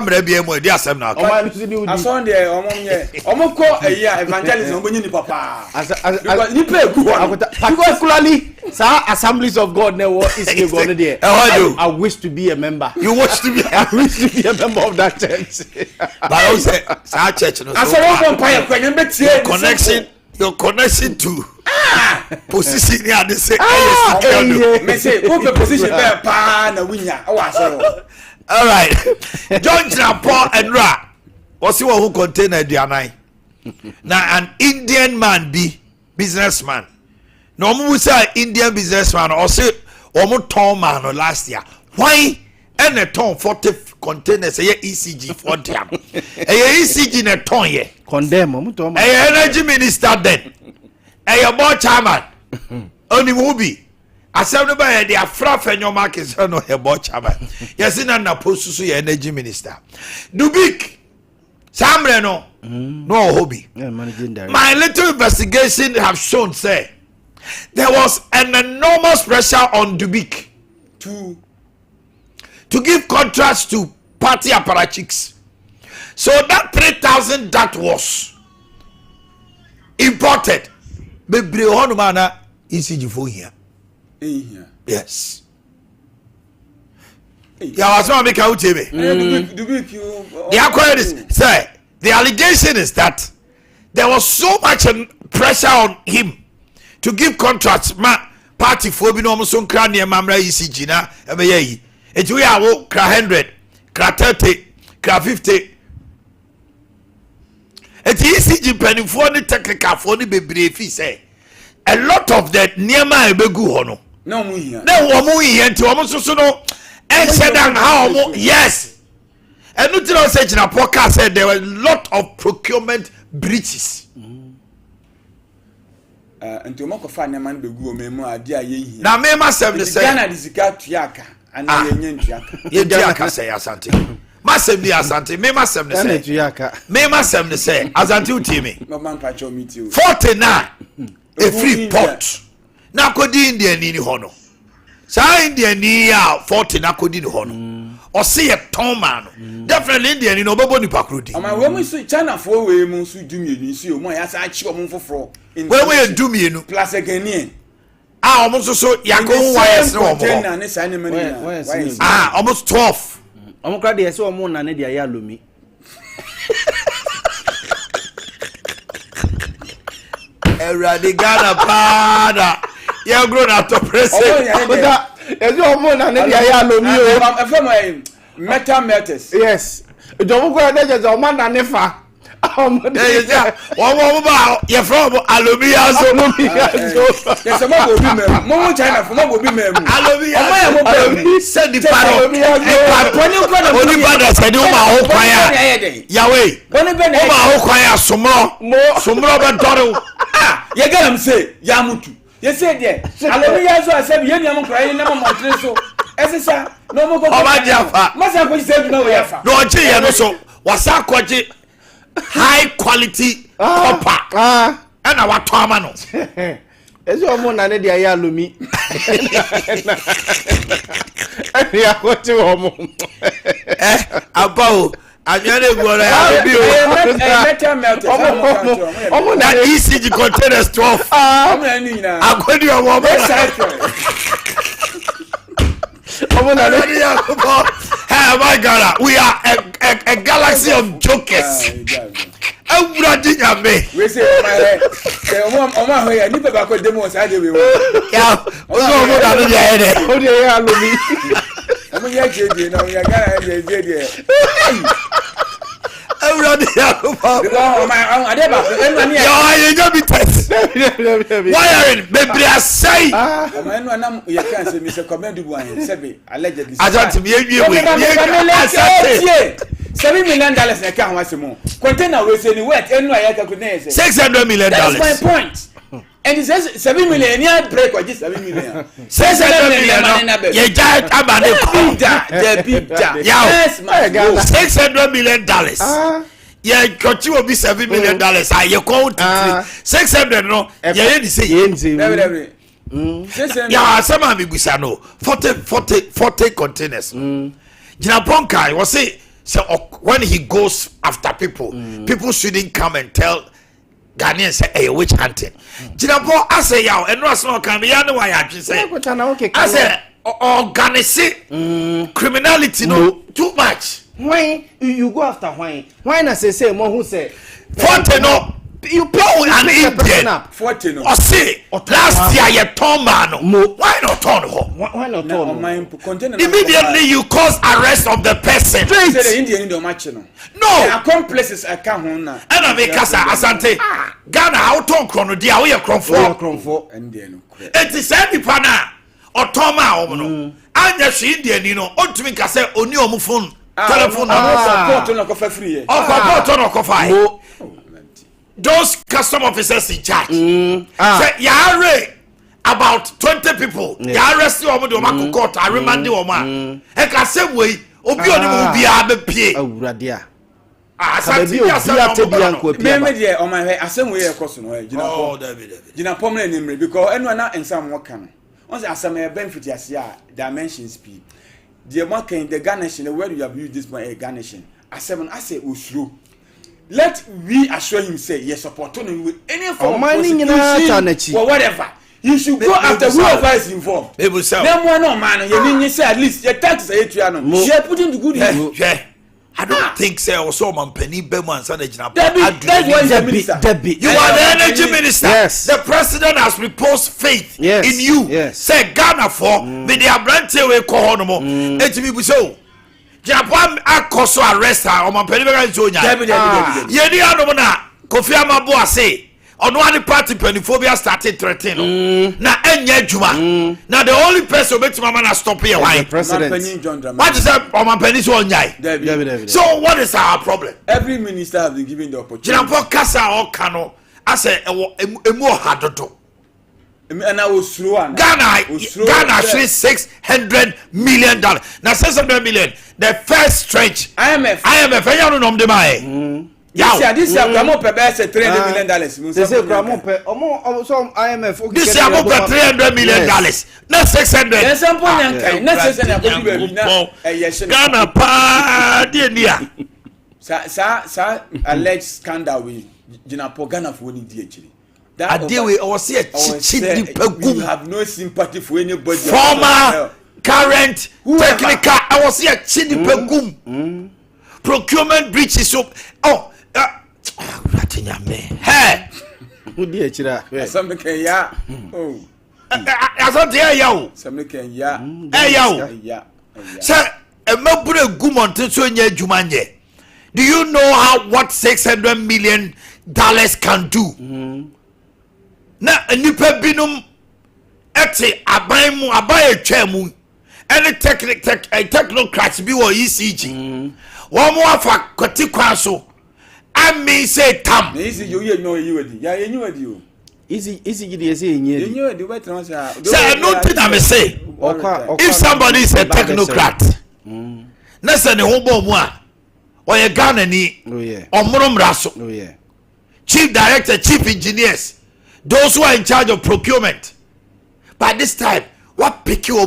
Mrebie mo di asem na. Ason de omko evangelism go ni papa. Because ni pay go particularly Assemblies of God never is going there. I wish to be a member. You wish to be I wish to be a member of that church. But I say sa church no. Your connection to position here they say me say who position be pa na winya all right. John Paul and Ra was who contain aduanan. Now an Indian man be businessman. No mu say Indian businessman or say omo ton man last year. Why and a ton 40 containers ECG 40 am. ECG na ton ye. Condemn omo ton man. Energy minister then. Board chairman. Only movie. Asem no ba dey afra fenyo market no he board chairman. Yes na post so energy minister. Dubik. Samre no. No hobby. My little investigation have shown say there was an enormous pressure on Dubik to give contracts to party apparatchiks. So that 3,000 that was imported. Bebre hono mana ECG for here. Yes. Yeah, was not make out TV. The allegation is that there was so much pressure on him to give contracts party for bi no mo so nkra ne mamra ECG na ebe yi. Eti we awo kra 100, kra 30, kra 50. Eti ECG penifo ni technical for ni bebre fi say a lot of that niema ebegu ho no. No mu hia. Na wo mu hia enti wo so no said and how yes. And no tell say na podcast said there were a lot of procurement breaches. Enti mo ko fa niema no begu o memu ade a ye hia. Na me ma sem ne say Ghana disika tuaka ana ye nyantuaka. Ye tuaka say asante. Masem bi asante me masem ne say me masem ne say asante uti me 49 a free pot na kodi India ni ho no sa India ni ya 40 na kodi ni ho no o se ye ton man no definitely India ni no bebo ni pakrodi ama we mu so China fo we mu so dumienu si o mo ya sa chi o mo foforo we dumienu plus again almost so yakon wires no almost 12 Omukra de ese omo na ne de ya lomi. Eradi Ghana pada. Ya grow na to press. Oda ese omo na ne de ya lomi o. Efem metal metals. Yes. Domukra de je omo na ne fa. One ba ye from alumia so there's a mo bi mem mo China for mo bi mem alumia mo said the paro oni bada said o ma ho kwan ya yawe o ma ho kwan ya somro be doro ye get am say ya mutu ye say there alumia so asabi ye niam kran ye na mo montre so esesa no mo go o ma jafa ma say ko say na we yafa no oje ye no so wasa kwaje high quality copper and our toma no ezi omo na ne dia ya lomi ya kwoti omo abao anyane gwora ya bi o omo na ECG containers 12 omo na ni na agodi omo omo na ni ya ko. Hey my God, we are a galaxy of jokers. Everybody nyame. We say omo ho ya ni pe ba ko demo sa de we. Ya, omo da no ya ede. O de ya lomi. Omo ya jeje na ya gara jeje de. Everybody ya ko. Ade ba enu ani ya. Yo, you go be test. Why are it? Baby I say. Omo enu anam ya kan say Mr. Comedy Buan sebe allegedly. Ajant me we. $7 million na ka ho asemo. Container we say ni wet enu aya ka kunye say. $600 million. That's my point. And it says 7 million ya break or just 7 million. 600 million. Ye ja abane ko. The big da. Yes, my God. $600 million. Yeah, got you will be $7 million. I you count 600 no. Yeah, you say. Yeah, some me busa no. 40 containers. Jina Ponkai was say So when he goes after people, people shouldn't come and tell Ghanaians say, hey, witch hunting. Jinapo, I say, yaw, and what's not coming, I know why I just say, I say, organize criminality, no, too much. Why you go after why? Why not say more who say, Forte no. You play an Indian. Forte no. Or say, last year you turn man. Why not turn home? Why not turn? Immediately you cause arrest of the person. Say the Indian in the match no. No. Accomplices I can't hold now. And I make us Asante. Ghana how turn chrono dia we Cronfo. Indian. It is any pana or Toma omo. Anya shi Indian you know. Ontumi ka say oni omo phone. Telephone no for free. Those custom officers in charge say yare about 20 people ya arrest omo de omo court I remand omo e ka say wey obi oni mo bia be pie awurade a asati me de omo he asem wey e koso no gina pomle nimre because enu na ensam woka no on say asem e benefit ase a dimensions p the market the garnishing the word you have used this one garnishing asem I say usuro. Let we assure him say yes support him with any form of prosecution or whatever. You should go after whoever is involved. People say them one no man you need say at least your tax is you share put him to good use. I don't think say also man penny bemu and say That's why he's a minister. You are the energy minister. Yes. The president has reposed faith in you. Yes. Say Ghana for me the abrante we call no more. Etimi bu so Japan akoso arrest her o man penny be kan so nya. Ye di anu na Kofi Amabo ase ono ani party pennyphobia started threatening na enya adwuma na the only person wait mama na stop here why president what is that o man penny so nyai. So what is our problem? Every minister has been given the opportunity. Jinapo kasa o kano ase emu hadodo and I was slow Ghana actually $600 million. Now $600 million. The first stretch. IMF. I don't know the money. Yeah, this year Gramo Pebe $300 million. They say Gramo Pebe. Some IMF. This year Gramo $300 million. Not 600. Yes, some point. Not 600. Ghana pa dia. Sa alleged scandal with Jinapo Ghana for winning DHL. Adewe or see a chichi you have no sympathy for anybody. Former, current, technical. I was here chichi pegum. Procurement breaches so. Oh, hey. Who did it? Some can ya. Oh, I thought there you. some can ya. Hey yo. Sir, a mabure gumonte so nye jumanye. Do you know how what $600 million can do? Na nipa binum ete aban mu aban atwa mu any technocrats bi wo ECG wo mo afa kwati kwa so I mean say tam easy you know you wedi ya enyu wedi o easy gidi say enyu wedi we tell say no thing I say if somebody is a technocrat na say ne ho bo mu a oye Ghana ni omro mraso chief director chief engineers those who are in charge of procurement. By this time, what pick you oh,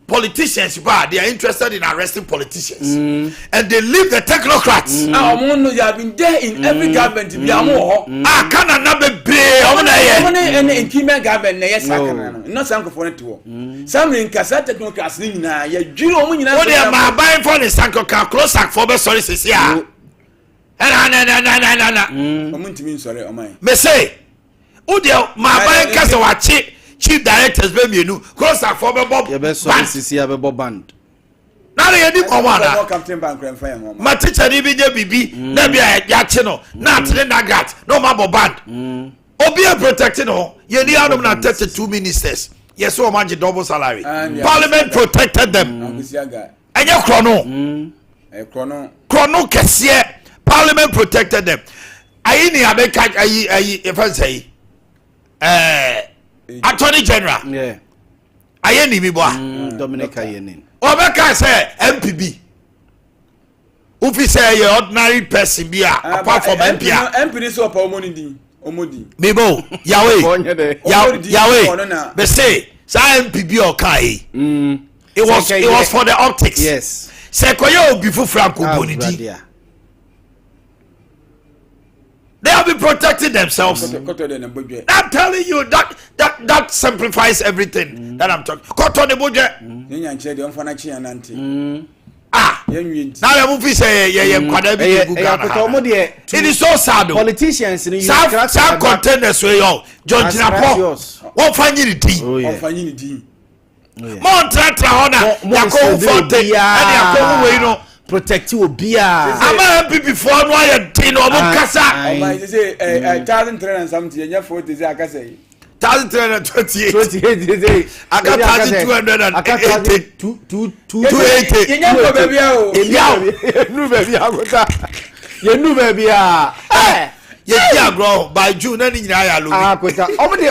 politicians, they are interested in arresting politicians. And they leave the technocrats. You have been there in every government. Can another be in Kima government, not some for it. Some in Casa technocrats, what they are buying for the Sanko close for the sources here. Me say, Udia, my bank has a chief directors, baby, you cross our former Bob band. Now they did one. Captain Bank and Fire. My teacher, BB, Nabia at Yachino, not to the Nagat, no Mabo band. Obia protecting all, you need out of 32 ministers. Yes, so much double salary. Parliament protected them. And your chrono, Cassia. Parliament protected them. I if I say Attorney General. Yeah. I any me boy. Dominic Ayenin. Obeka say MPB. Ufi say your ordinary person be apart from MP. MP so pa omodi. Mebo Yahweh. They say MPB or Kai. It was for the optics. Yes. Sekoyo Bifu Franco Bonidi. They have been protecting themselves. I'm telling you that simplifies everything that I'm talking. Cotton the budget. Now the movie say it is so sad. Politicians in some contenders way yo. John Jinapo. What find you the More Honor. Yakobo Forte. You know. Protect you beer. I'm a happy before no I tin or Mukasa. I say 1,300 and something. And 40 is I can say 1,328. 28. I got 1,280. 280. You knew baby. Yeah, grow by June and in Ayalu.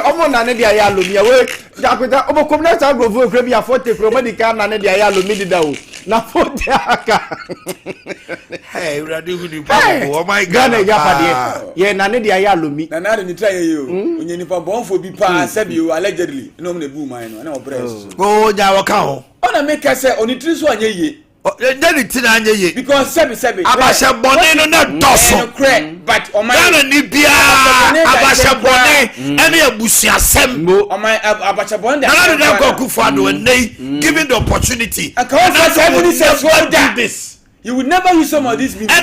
Omo na ne dia ya lomi we jakweta omo komna ta grovo ekra bia 40 promedica na ne dia ya lomi dida o na 40 aka hey radi hudi papa oh my god na ya pade ye na ne dia ya lomi na na ni try ye o onye nipa bonfo bi pa sabi o allegedly no me bu man no na opress go ja waka ho ona make say oni tri so anye ye then it na anye ye because sabi abasha bone no na doso but o man ni bia abasha bone ene abusuasem o man abasha bone na na go kufado nei given the opportunity and this you would never use some of these people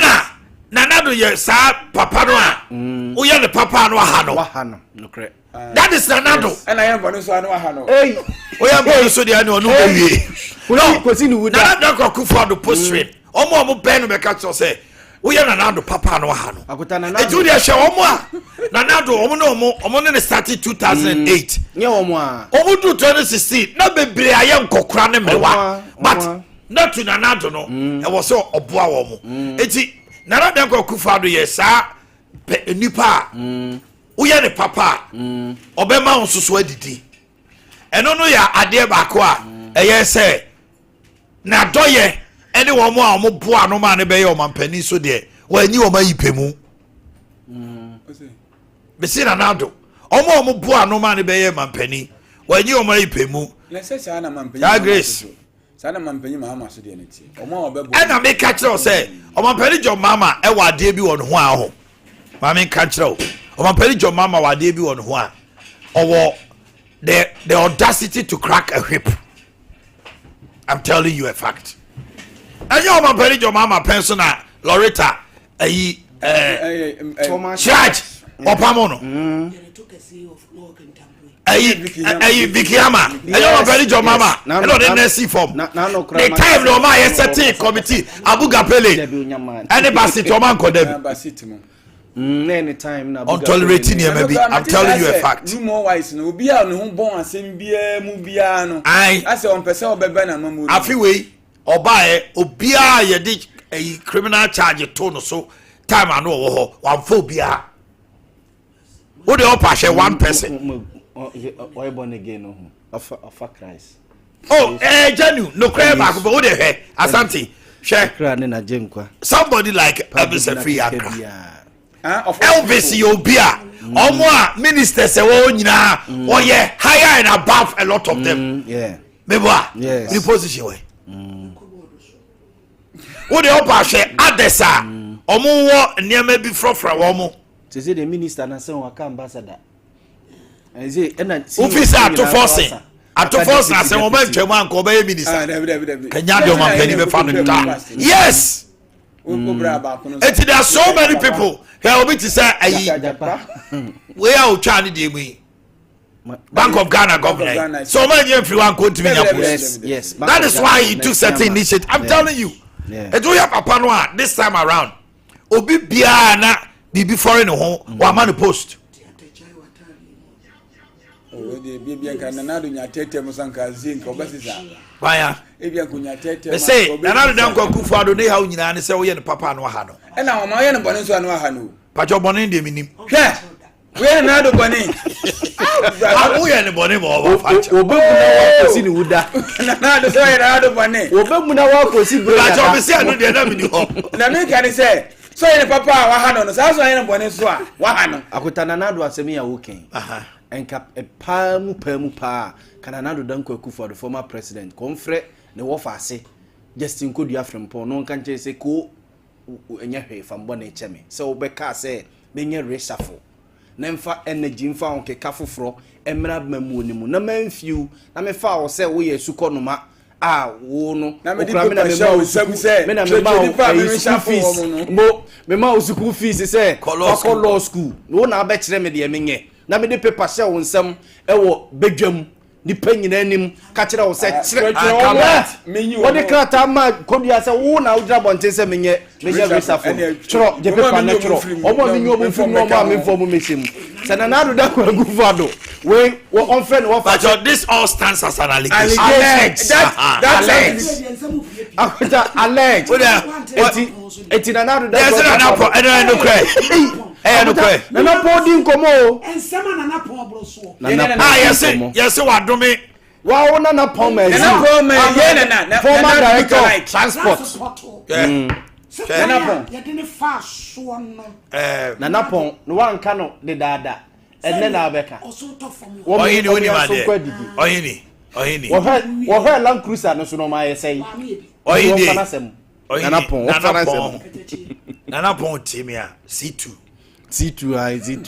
na do ye sa papa no a wo ye ne papa no ha no that is Nanado. And I am going to know. Hey, we are going to the annual. No, Nanado for the post rate. Omo Ben Mekato say, we are Nanado Papa no Hano. A Julia Shaw Nanado Omono started 2008. Omo do 2016. Not be Brian Cochrane Mewa, but not to Nanado no. I was so Obua Omo. Eti Nanado Kufado, yes, sir. Nipa. Uye ne papa obema onsusu adidi eno no ya ade baako a eye se na doye ene wo mo a mo boa no ma ne be ye omampani so de wanyi wo mayipemu be si na nado mo boa no ma ne be ye mampani wanyi wo mayipemu na se sa na mampani ya grace sa na mampani ma ma so de neti omo obebo ena me ka kire o se omampani jo mama e wa ade bi wo no ho a ho ma me ka kire o Omampani John Mama wa dey bi won ho a owo the audacity to crack a whip. I'm telling you a fact. And you Omampani John Mama pensioner Loretta charge opamono. Vikiyama. And you Omampani John Mama. No the next form. The time no ma yesterday committee Abu Gapele. Any basit o man ko dem. Anytime now tolerating you maybe I'm telling you a fact no more wise no obi a no bon asem bia mu bia no I say on person obeba na mamu afiwe oba obi a ye de criminal charge to no so time ano wo ho wan fo bia wo de opa hwe one person why born again no of Christ Janu no cry back but wo de hwe asante hwe somebody like Elvis Free Accra Elvis Yobia omo a ministers se wo nyina wo ye higher and above a lot of them meboa the position we wo de opa hwe adesa omo wo niam bi frofra wo mo say the minister na say waka ambassador and say officer ato force na say wo ba ntwam anko ba minister kanya de o man pani be fa no ta yes and there are so many people here will be to say we are trying to Bank of Ghana governor so many everyone go to yes that is why he took certain initiative. I'm telling you and we have papa no this time around obi bia na bibi foreign ho wa man post Baya they say another dan kwa Kufuado ne ha nyina ne se wo ye ne papa no ha no e na o ma ye ne bone so anu ha no pacho bone de minim hwe we na do bone wo ye ne bone mo ba facho obebu na wa kosi ni wuda na do so ye na do bone obebu na wa kosi bro pacho be se anu de na mini ho na me ka ni se so ye ne papa wa ha no so ye ne bone so a wa ha no akutana na do asemi ya woken enka pamu pa kana na do dan kwa Kufuado the former president konfre ne wo fa ase Justin could you from Pon, no can say ko enya hwe from bone cheme. So beka say benye reshuffle. Nemfa energy mfa onke kafoforo emra mamu ni mu na manfiu na me fa wo say wo ye sukonoma wo no na me di papa say me na me ma fees mo me ma school fees say law school wo na ba kire me de menye na me di paper say wo nsam e wo bedwam ni panyina anim ka kire wo say kire wo de krata ma kodua say wo na wo dra bonten say menye resafo chro je paper na chro omo mi nyobu fum no ma me fo mo mesim sananado da ko agufado we on friend wo fa but this all stands as an allegation. Alex Alex eti nanado da yes na po no cry no cry na po di nkomo ensema na po abroso yes wadome wa wona na po ma na former director of transport ya dene fa so no na napon no wanka no de dada enne na abeka oyini oni ma de oyini wo he Land Cruiser no so no ma yesai oyini na napon timia C2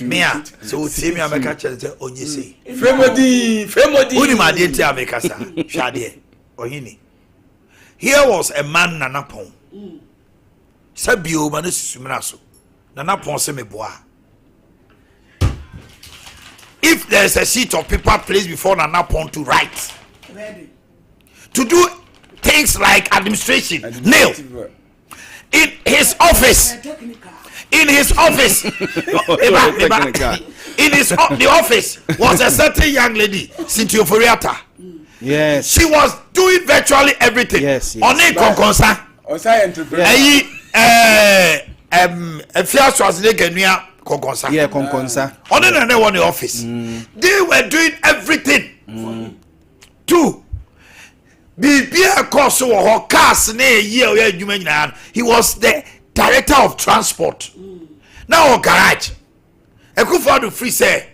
mia so timia meka cheze onye sei Fremodi oni ma de ti abeka sa hwade oyini here was a man na napon sabio ma no susumira so na napon se meboa. If there's a sheet of paper placed before Nana Pon to write, to do things like administration, nail in his office, the office was a certain young lady, Cynthia Foriata. Yes, she was doing virtually everything. Yes. On a conconsa, Konkonsa. Yeah, Konkonsa. On the office. They were doing everything. Two. He was the director of transport. Now garage. Ekufadu free say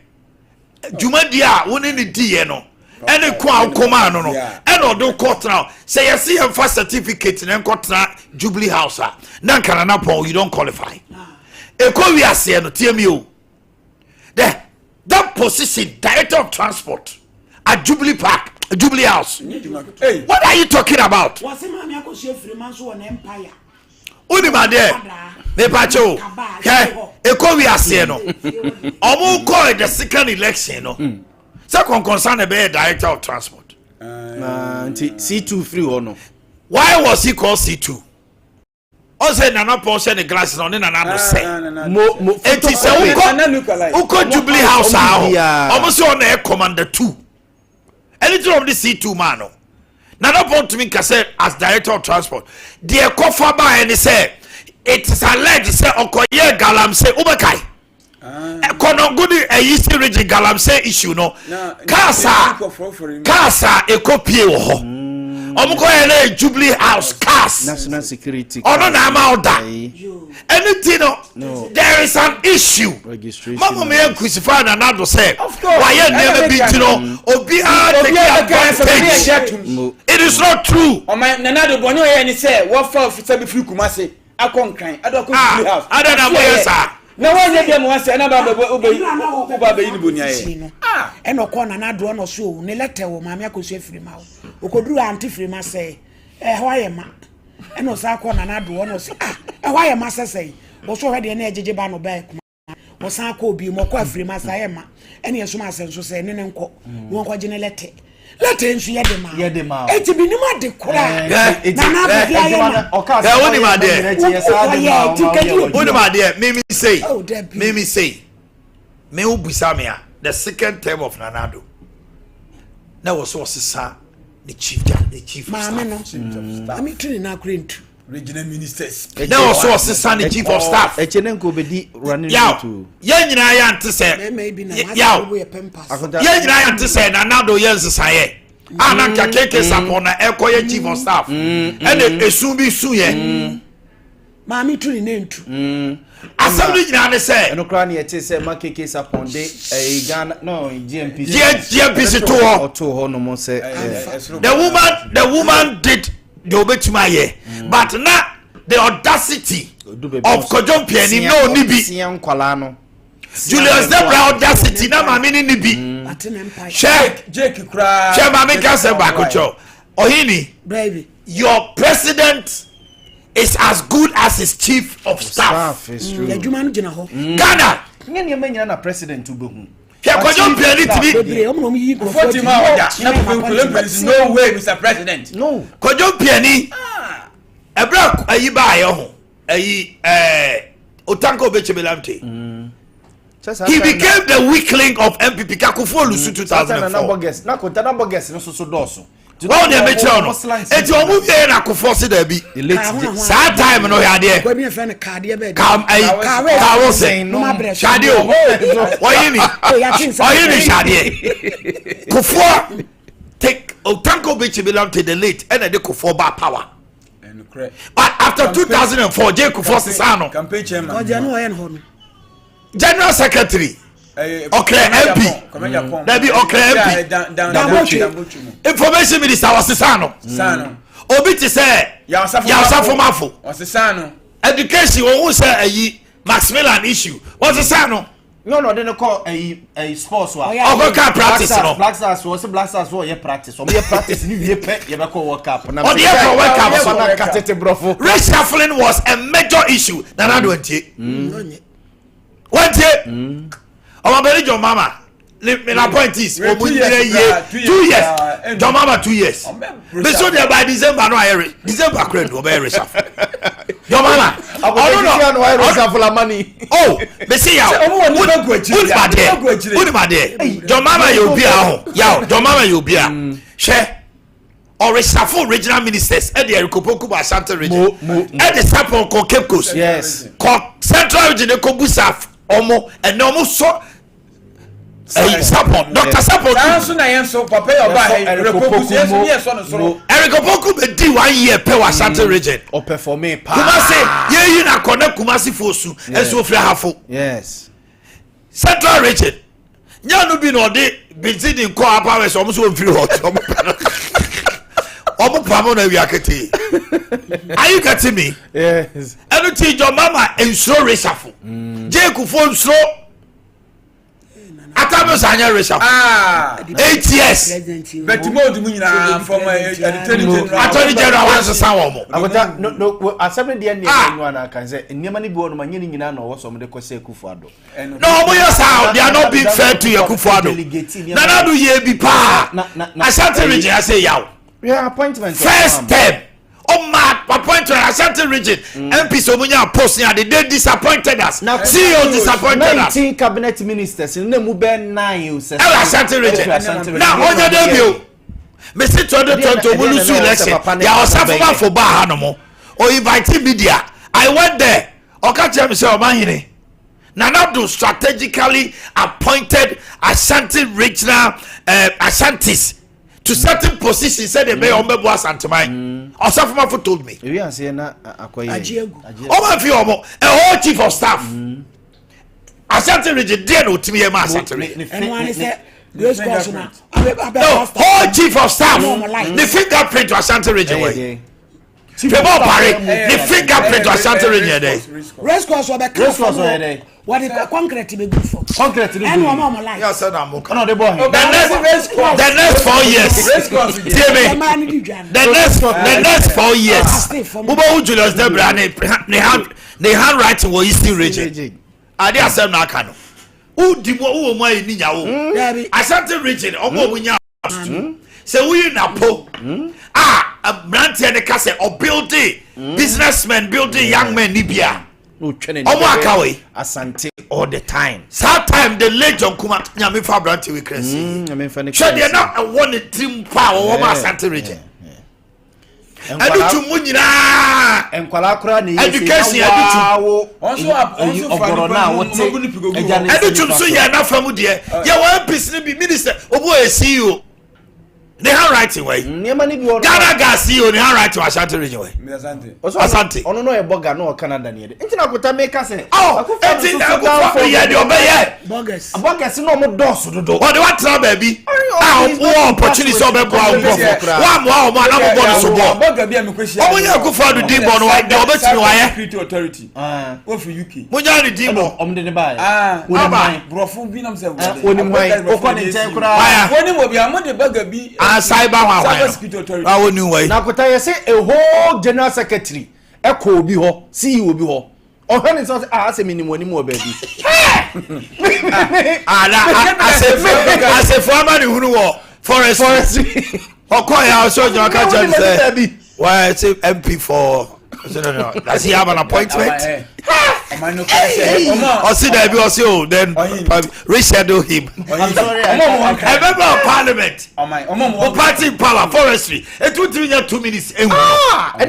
Jumadia wouldn't need no. Any command no. And odo court now. Say you see a first certificate in court Jubilee House. Nan kanana pon you don't qualify. Eko we are saying no TMU. That position, director of transport at Jubilee Park, Jubilee House. Hey. What are you talking about? Unima there. Me pacho. Eko we are saying no. Omo call the second election no. Second concern be director of transport. C2 free or no? Why was he called C2? Ose Nana Pon the glasses on Nana say. It is a Uko Jubilee House. Almost on air commander 2. Anything of the C2 man. Nana Pon to me cassette as director of transport. Dear Kofaba and he said it is alleged say Okoye Galam say Ubakai. Kono good a easy region Galam say issue no. Kasa a copy ho. Omukoyele Jubilee House cast national security. Oh no, na amount anything no. There is an issue. Registration. Mama me crucify na nado say. Why you never be no? Obi take advantage. It is not true. O my nanado bonyo ye ni say what for officer be free Kumasi. Akonkran. Adoko Jubilee House. Ada na boy sir. Na wanye dem wan say na ba be yi ni bonia ye. Eno ko nanado no so ne letter wo maame akosu afiri ma wo. Okoduru anti free ma say hwaye ma eno sa ko nanado no say hwaye ma say wo so hwede na ejeje ba no ba kuma wo san ko obi mo ko afiri ma say ma ene yeso ma say so say ne nko wo ko gene letter nsu ye de ma eti bi ni ma de kura na na bia ye ma woni ma de woni ma de me say me ubisa me the second term of Nanado na wo so sisa the chief Mama no. I'm training na current regional ministers. Now so assistant the chief of staff. Echenenko be di running to. Ye nyina ya ante se. Maybe na we pempas. Ye nyina ya ante se na nado ye nsesaye. Ana kakeke sapona ekoye chief of staff. And esu bi su ye. Mama training na ntu. Assembly nyina ne se. Eno kra na ye te se makeke saponde Ghana no GMPC. GMPC to ho no mo se. The woman did the obetuma but now the audacity of Kojo Piani no nibi Julius Debra audacity na mami ni nibi Jake kura che mami ka se ba kocho Ohini baby your president is as good as his chief of staff Ghana na president ubehu Kojo Piani tibi no way Mr. President no Kojo Piani ebra ayi ba ayo ho ayi Otanko Bechebelamte he became the weak link of MPP Kakufo Lusu 2004 na kontana bogus no so doso well they make sure no eti omu be na Akufo se da bi saa time no ya de kam kawo se shade o oyini shade Kufo take Otanko Bechebelamte the late and the Kufo ba power. But after 2004, Jake Kufo campaign chairman, General Secretary, okay, MP, there be okay MP, Information Minister was Sano, Obiti say, Yasafu Mafu, was the Sano, Education, who say Maximilian issue, was the Sano. No, they don't call a sports one. Oh, practice. Black Stars was a Black Stars for your practice. Or your practice, you pay your World Cup. Reshuffling was a major issue. Nana went it. Went it. Oh, my baby, your mama. My point is, 2 years. Your mama 2 years. But so there by December, no, December, credit will be reshuffle. Your mama. I don't know why reshuffle money. Oh, but see ya. Put my day. Your mama, you'll be out. Your mama, you'll be out. Share. Or reshuffle regional ministers at the Erikopoku Ashanti region. At the Sapon Cape Coast. Yes. Central region, the Kobusaf, Omo, and almost so. Sapon, Dr. Sapon. Erikopoku be di 1 year per Ashanti region. Or performing. Kumasi, ye na connect Kumasi Fosu, and so Hafo. Yes. Central region. Nyanu bi no de busy in co powers almost one free hot. Are you getting me? Yes. And you teach your mama and slow reshuffle. Jake phone slow. Atamos anya reshuffle. 8 years. But more from Attorney General was a sound. No, assembly the end one can say, Niamani Bono, Manina, or some of the Kose Kufado. No, they are not being fair to your Kufado. Nana do ye be pa. Ashanti region, I say yaw. Yeah, appointment. First step. Oh my appointment Ashanti region. MP Somunya posting they disappointed us. CEO disappointed us. 19 cabinet ministers in the Mube 9 says Ashanti region. Now on your debut. Mr. Tondo Mulusu election. There was something for Bahanomo. Or inviting media. I went there. Okacha Mr. Omanhene. Nanado strategically appointed Ashanti regional Ashantis to certain positions. Said they may Omebo Santamai. Osafuma told me. We are saying a whole chief of staff. Ashanti region did not to me a Ashanti region. Whole chief of staff. The fingerprint to Ashanti region. The fingerprint to Ashanti region. Race course or the what is concrete to be good for? Concrete. And one more life. Yes, sir. The next 4 years. The next 4 years. Ubo Julius Debra, the handwriting was still region. I dare say no can. Who di wo mo ni nyawo. Ashanti region omo bunya. Say we na po. A brand here the case or building businessmen building young men Libya. Akawe Asante all the time. That time the late John Kuma Nyame fa brand we crazy. So they not a one team power over Asante region. And to munyina enkwala kura ni education also oborona wote edu tum so ya na famu de ya one piece ni minister obo CEO The handwriting way. Ghana Gasi on the handwriting was Ashanti region way. Asante. Ono no eboga no Canada near. Nti na kota make say. Oh, eti na go ya de obeye. Bogus. Bogus no mo doso dodo. What the what try baby? Ah, opportunity so be bro. Wa mo na mo bo so bo. Boga bia me kwesi. Omo nya ko fa do dimbo no wa de obetimi wa ye. Security authority. Wo for UK. Mo nya de dimbo. Omo de ne ba. Woni mai. Brofo bi nam say woni mai. O ko ne nchen kura. Woni mo bia mo de boga bi. Cyber security authority. I won't way. Na kota ye say a whole general secretary e ko obi ho CEO obi ho o hwe ni so say minimum ni mo ba bi as a former the hunu wo forest okoya so jo ka jam say why say MP for no does he have an appointment or see that be also then reschedule him. I'm sorry, a member of parliament party power forestry it would be 2 minutes and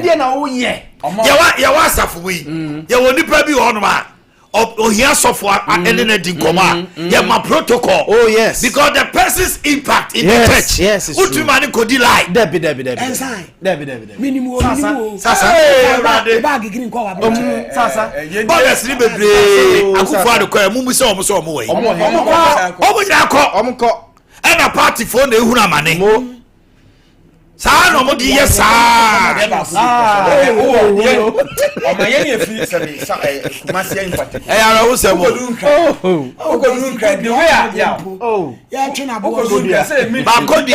then oh yeah ya wa safu we ya woni pa bi ho no ma oh here so for any din koma ya ma protocol. Oh yes, because the person's impact in the church. Yes, it's true. Man could lie Debbie minimum sasa bag green ko wa sasa bogus ni bebre akufo de ko mu se omo we omo nya ko and a party for na ehunu amane saa no mo di yes saa Omanhene Yaw fi Kumasi in particular. Ara wo se mo Okodun kra de we ya ya twina bo ba kodi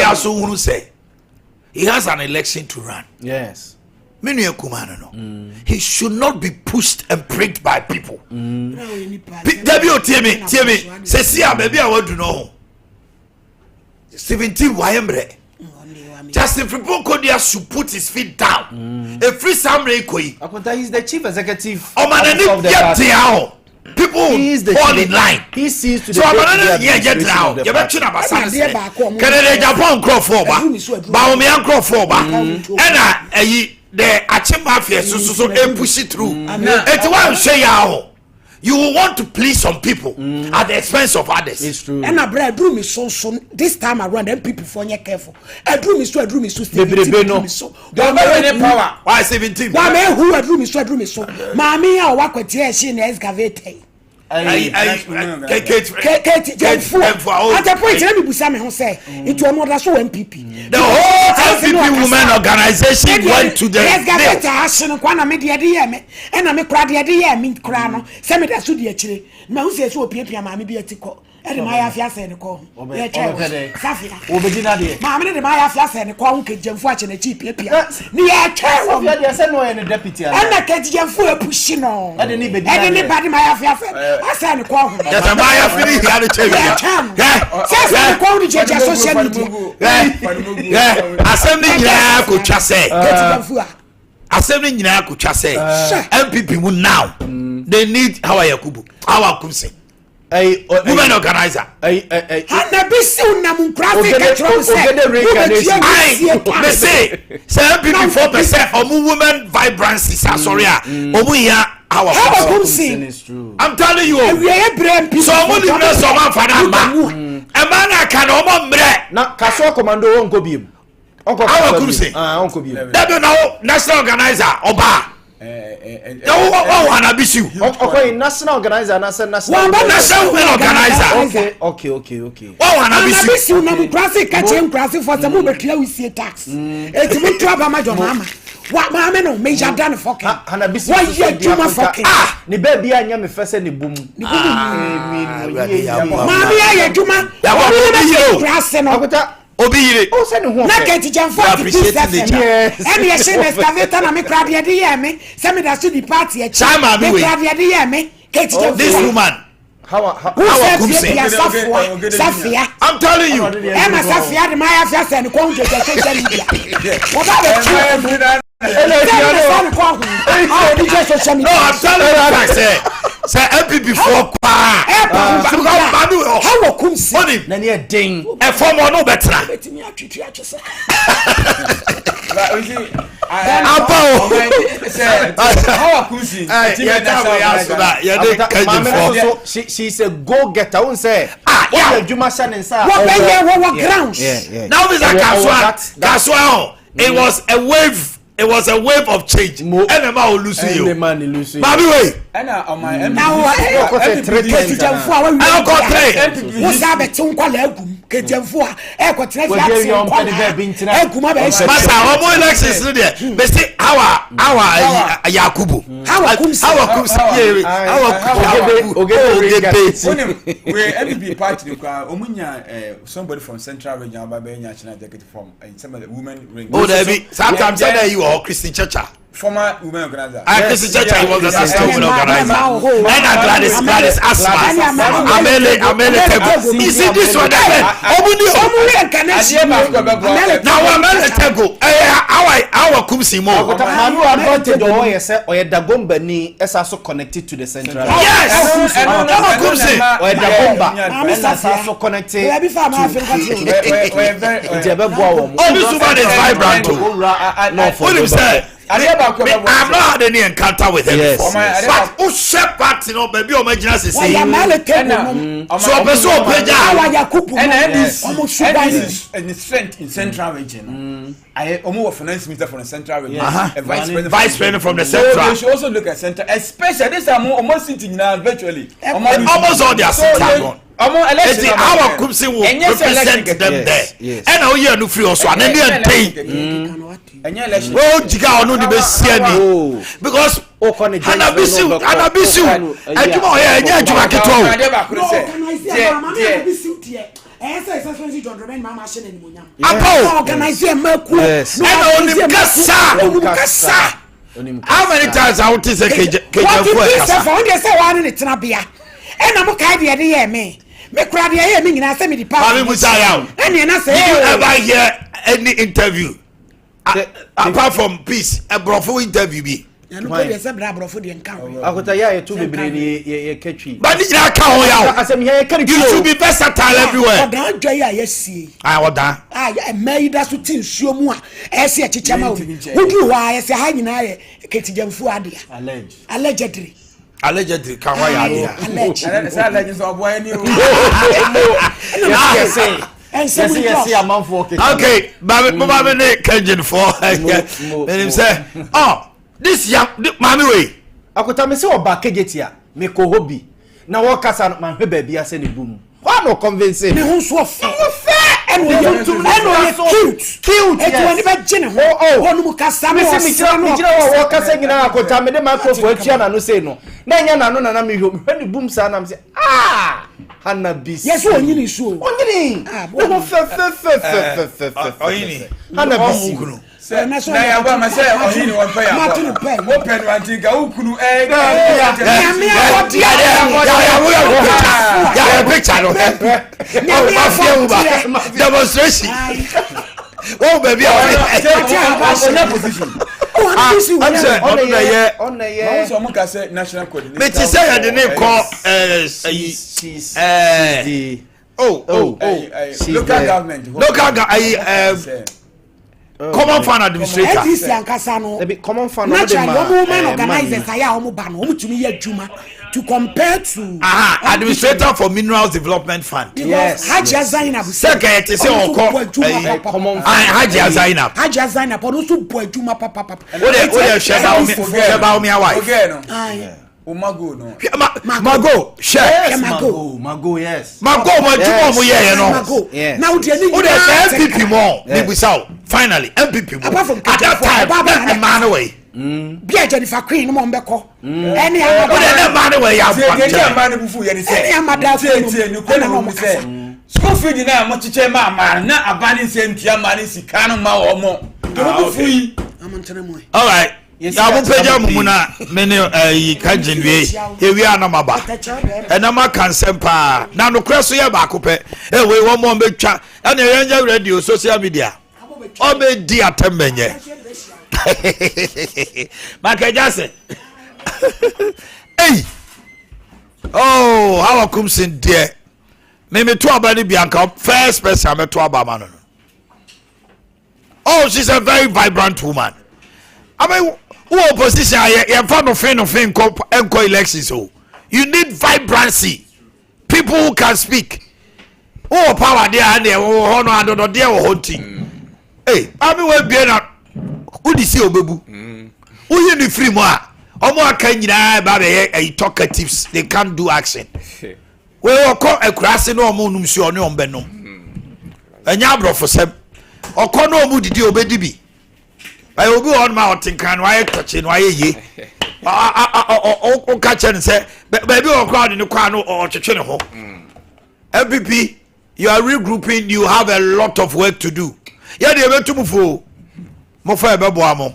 aso hunu say he has an election to run. Yes. Menu Kumano no. He should not be pushed and pricked by people. Debi o tie me se sia baby a wadu no 17 wayembre Justin Frimpong should put his feet down. A free Samre Koi. He's the chief executive of the people fall in line. He sees to the so get now. You bet you about Canada, Japan, Crawford, Baomian Crawford, and the Achim Mafia, so push it through. It's one say you will want to please some people at the expense of others. It's true. And I drew me so this time around, them people for you careful. I drew me so. They so. Don't have any power. Why 17? Why man who I drew me so? Mammy, I work with here. She is excavate. Kate, at the point, let me say, it was not so MPP. The whole MPP women organization went to the and I make crowd mean crown. Send me that should be actually. My who says so PPM, mammy be a tickle. And my affair said, call. Safia. Mammy, the my affair said, the call could jump watching a cheap PPM. Near Carol, there's no any deputy. And I can't jump for a pushing on. And anybody, my affair said, I said, the call. That's a my affair. Assembly could just say, Assembly could just say, MPP will now. They need our Yakubu, our Kumsi. Women organizer. They say 74% of women vibrancy. Sorry, our I'm telling you. So many members of our family. A man can now Kaso Commando Uncle Bim. Uncle Kumsi. Uncle Bim. They don't know national organizer Oba. Okay, national organizer, national organizer. Okay. Classic catching classic for some movie clear we see tax. It's a trouble, my mama. What mamma no major done fucking. Why you do my fucking ni baby anya me first ni boom. Mommy I do my grass and Obire. Oh, send who? Na get jam for yes. And you say excavator na me crowd here dey me. Say me that should the party. Chama me we. Crowd here dey me. Get jam this woman. How Safia. I'm telling you. Emma Safia the my affair send ko nje social media. What about the No, I'm telling you say MPP for how Kumsi na near ding e form no better how she's a go-getter. I won't say What you must say inside? What grounds? Now Mr. Kaswa, it was a wave. It was a wave of change. And the man will lose you. Baby way. Now I somebody from Central Region some of the women. Oh, sometimes you are Christian Church. Former women organizer. Christian Church was the sister women organizer. And Gladys Asma. Amele Tego. You see this one there? Now Amele Tego. Our Kumsimo. Manu advantage or yes, or Dagomba ni is also connected to the central. Yes. Or Dagomba is also connected. Oh, this woman is vibrant. What do you say? I've not had any encounter with him before. But who share part, you know, baby, or my generous is saying. So, a person and the strength in Central Region. I almost finance minister from the Central Region. Vice president from the Central. You should also look at Central, especially this are almost sitting now virtually. Almost all their seats are gone. Our Kumsi will represent them there. And now you are no free also. And then they oh, Jiga no the best because Anabisu, and you are here, you are how many times I want to say any interview apart from peace a brofo interview be I got a year to be brave. But you should be versatile everywhere. I want that. I made us to think so more. As a chichama, who do I as a hanging eye, Ketijam Fuadia? Allegedly. Allegedly, can I legends of when you say. And see a month walking. Okay, Babby Kenjan for him say, oh, this young mammy way. I could tell me so about Kegetia, make a hobby. Now, what can my baby has any boom? Why no convincing? Who's so fair and cute. Oh, Mukasa, what can say now? Could tell me the micro for Chiana no say no. Then you know, and I'm you when the boom son, I'm saying, ah. Hannah Bis. Yes, one you sure. One you Hannah Bis. I want myself or one player. Open one thing, go kunu demonstration. Oh, baby, national code. But you say the name called local government. Common fund administrator. Common fund to compare to administrator for minerals development fund. Yes. Haji Zainab. Second, it is common Haji Zainab. Haji Zainab. Also, boy, Juma Papa. What share about me? Why? Mago no. Mago, share. Mago, yes. Mago, now the MPP more. Finally, MPP more. At that time, a man away. Be Jennifer Queen, Mombeko. Any other man away. School feed now, much man, not abandoning same Tiamani, Sicano, Mao, all right. Ya bu peja mumuna mene kajin we we anamaba enama kansempa na no kreso ye ba kope we won mo betwa na yenja radio social media o be di atembenye makaja se hey oh how come sin there me to abani bianca first person me to abama no oh she's a very vibrant woman I mean who opposition you find no fin enco elections so you need vibrancy, people who can speak, Oh, power there and there, oh, no, I don't know, dear, hunting. Hey, I mean, we'll be enough. Who did see Obebu? Who you the free more? Or more can you a talkatives, they can't do action. We will call a grassy no moon, sure, no, Benno. And Yabro for some. Or call no moody obedibi. I will be on mountain, can why touching why ye? Oh, catch and say, baby, or crowd in the corner or to home. MVP, you are regrouping, you have a lot of work to do. Yeah, they went to move for Mofa Babuamo.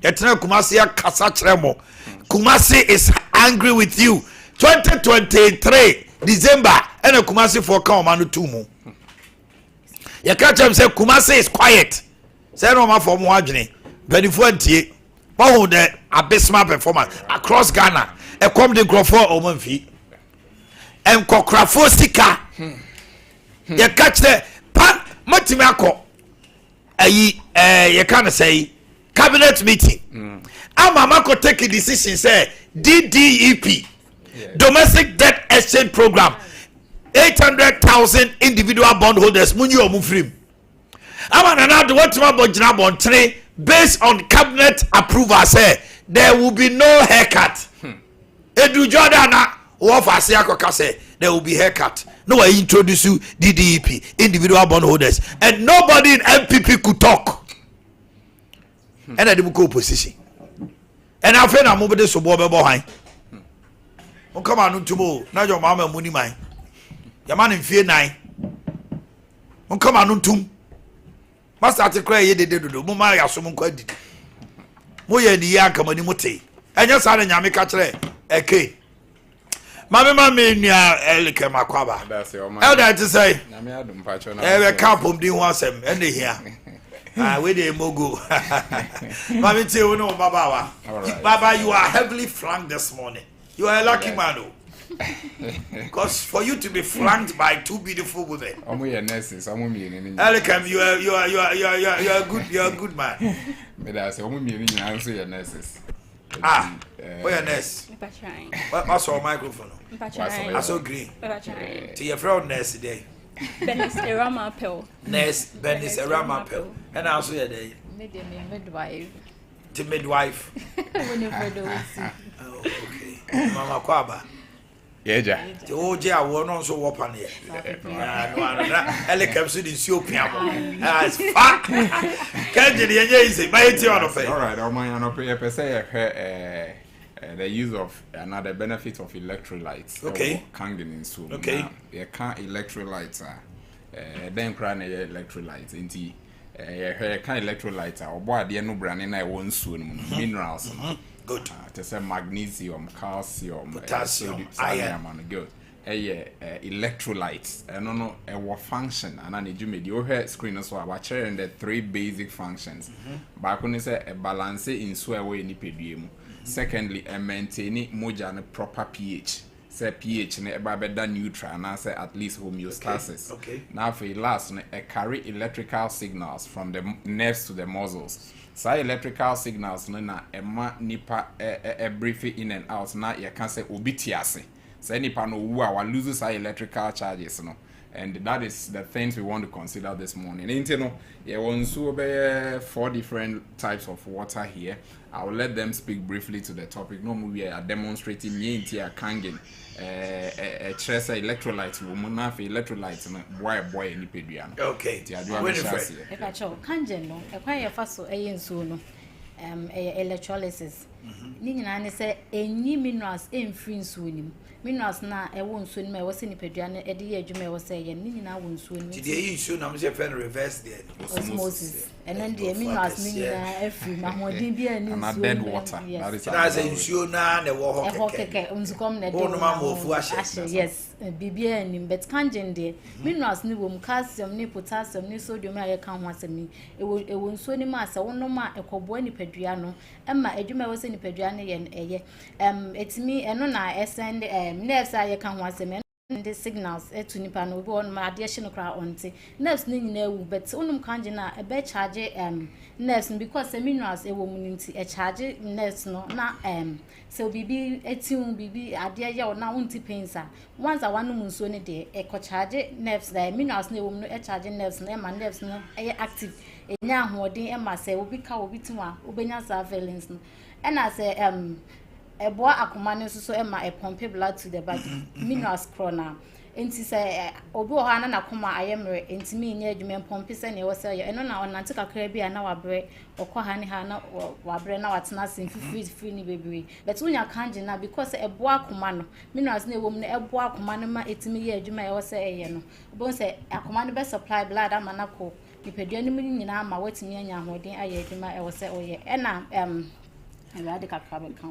Yetna Kumasi Kasachremo. Kumasi is angry with you. 2023 December, and a Kumasi for Kamanu Tumu. You catch him say Kumasi is quiet. Say no more for Mwajini. Benifuenti, oh, the abysmal performance across Ghana. A come the Grofo Omanfi. And Kokrafo Sika. You catch the pan Matimako. You can't say cabinet meeting. Amamako take a decision, say DDEP, domestic debt exchange program, 800,000 individual bondholders. Munyo Mufrim. Amanana what to three based on cabinet approval. Say there will be no haircut. Edu Jordana say there will be haircut. No, I introduce you DDEP, individual bondholders, and nobody in MPP could talk. And I didn't go opposition. And I feel I'm moving this to Bob behind. Oh, come on, tomorrow. Now your mama money mine. Your man in fear nine. Oh, come on, tomb. Master to cry, ye did do. Mumma, ya summon quite. Moya the yanka money mote. And your son and Yamika tre. Okay. Mama Mania Elika Makwaba. That's your man. How did I say? Every couple do want them, and they here. With a mogu. Mammy, you know, Baba. Baba, you are heavily flanked this morning. You are a lucky man. Because for you to be flanked by two beautiful women. I'm with your nurses. I'm with me. Elikam, you are a good man. But I say, I'm with me. I answer your nurses. Where your nurse? What's your microphone? I saw green. To your friend nurse today. Benis Erama Pill. Nurse Benis Erama Pill. And I also day. Midwife. To midwife. Oh, okay. Mama Kwaba. Yeah, the old jail won't also walk on here. Elikam Sudi Siopiamo. As fuck. Can't you say, my on of it? All right, Omanhene say the use of another benefit of electrolytes. Okay. Kangen so. Okay. You can't electrolytes then cry electrolytes into can electrolytes or boy the no brand and I won't soon minerals. Good. To say magnesium, calcium, potassium, iron, and good. Electrolytes. I don't know what function. And I need you made your hair screen as well. But sharing the three basic functions. But when you say a balance in swear way in pedium. Secondly, a maintaining moja and proper pH. Say pH ne better neutral and I say at least homeostasis. Okay. Now for last, a carry electrical signals from the nerves to the muscles. So electrical signals na ema nipa brief in and out na you can say obitiase. So nipa no wa loses electrical charges no. And that is the things we want to consider this morning. You know, yeah, one so 4 different types of water here. I will let them speak briefly to the topic. No, we are demonstrating here kangen trace electrolytes. Woman have electrolytes and boy ni pedian. Okay. If I show kangen no, a first so no electrolysis. Nina say any minerals in free nsuo minerals na e won nsuo nim e wo se ni peduane e de adwuma e wo se ye nina won nsuo nim ti de nsuo na me se fe reverse there osmosis and then the minerals nina e free ma hodin bia ni nsuo and dead water that is na say nsuo na na wo ho keke unzukom na de no ma mo fu ahye yes bibia nim but kangen de minerals ni wom calcium ni potassium ni sodium aye kan ho asemi e wo nsuo ni ma se wono ma ekobo ni pedua no e ma adwuma e wo se ni pedua ne ye eye etimi eno na send nerves aye kan ho asemi the signals to nipa no be on my addition kra onte nerves ni nyina wu but unum kanje na e be charge nerves because minerals e wo mu nti e charge nerves no na so bibi etin bibi ade ya na unti pensa once one mu nso ne de e ko charge nerves da minerals na e wo mu no e charge nerves na e ma nerves no e active enya ahoden e ma se obi ka obi tinwa obenya surveillance no e na se eboa akoma ne so e ma e pump blood to the body minerals crona enti say obi o ha na nakoma ayemre enti mi nya adwuma pump se ne wo say eno na onante kakra bi na wabre okọ ha ne ha na wabre na watena sin free ni bebre but unya kanje na because eboa akoma no minerals na ewom na eboa akoma no ma etimi ye adwuma ye wo say eye no obo say akoma no be supply blood ama na ko nipadua ni mu nyina ma watimi anya ahoden aye adwuma e wo say oye ena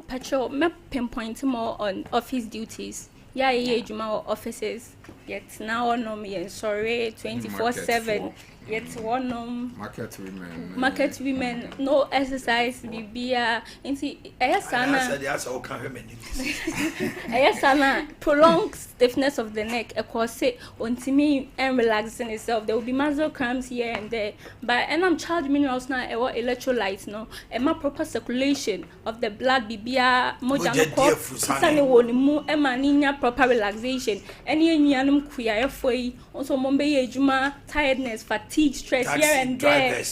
Patrol, me pinpoint more on office duties. Yeah, juma offices. Yet now me sorry 24/7. Yet one market women no exercise bibia. Inti ayasana. Ayasana prolonged stiffness of the neck. A corset untimi and relaxing itself. There will be muscle cramps here and there. But and I'm charged minerals now. Electrolytes no. And my proper circulation of the blood bibia moja no ko. Sani woni mu ema ninya proper relaxation. Any nyanum kuya foi. Also mombe ye juma tiredness fatigue. Stress taxi here and there.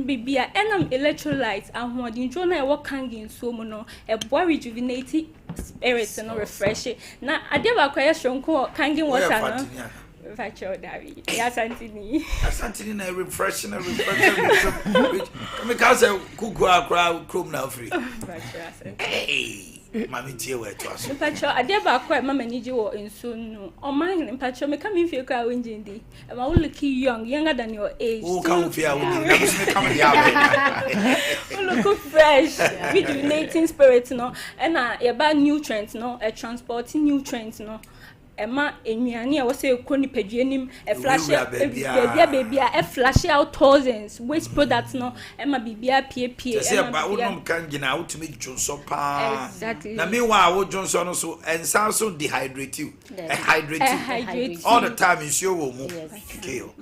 Bibia and electrolytes and what you know what can in so mono a boy rejuvenating spirits and refreshing. Now I did a question called Kangin water. Virtual Davi. Yes, Antony. Asantini refreshing. Because a cook crowd chrome now free. Hey. Mammy dear way to us. Patrol, I did about quite mamma need you in soon. Omanhene Patrol may come if you cry in Jindy. And I will look younger than your age. Oh, come here, look fresh, rejuvenating spirits, no, and about nutrients, no, a transporting nutrients, no. Emma enyani I say koni peduanim e flash baby a flash out thousands waste products no Emma bibia pie say ba wonum kan gina ultimate jonso pa exactly na meanwhile wo jonso no so ensan so dehydrate you hydrate all the time in show wo mu kill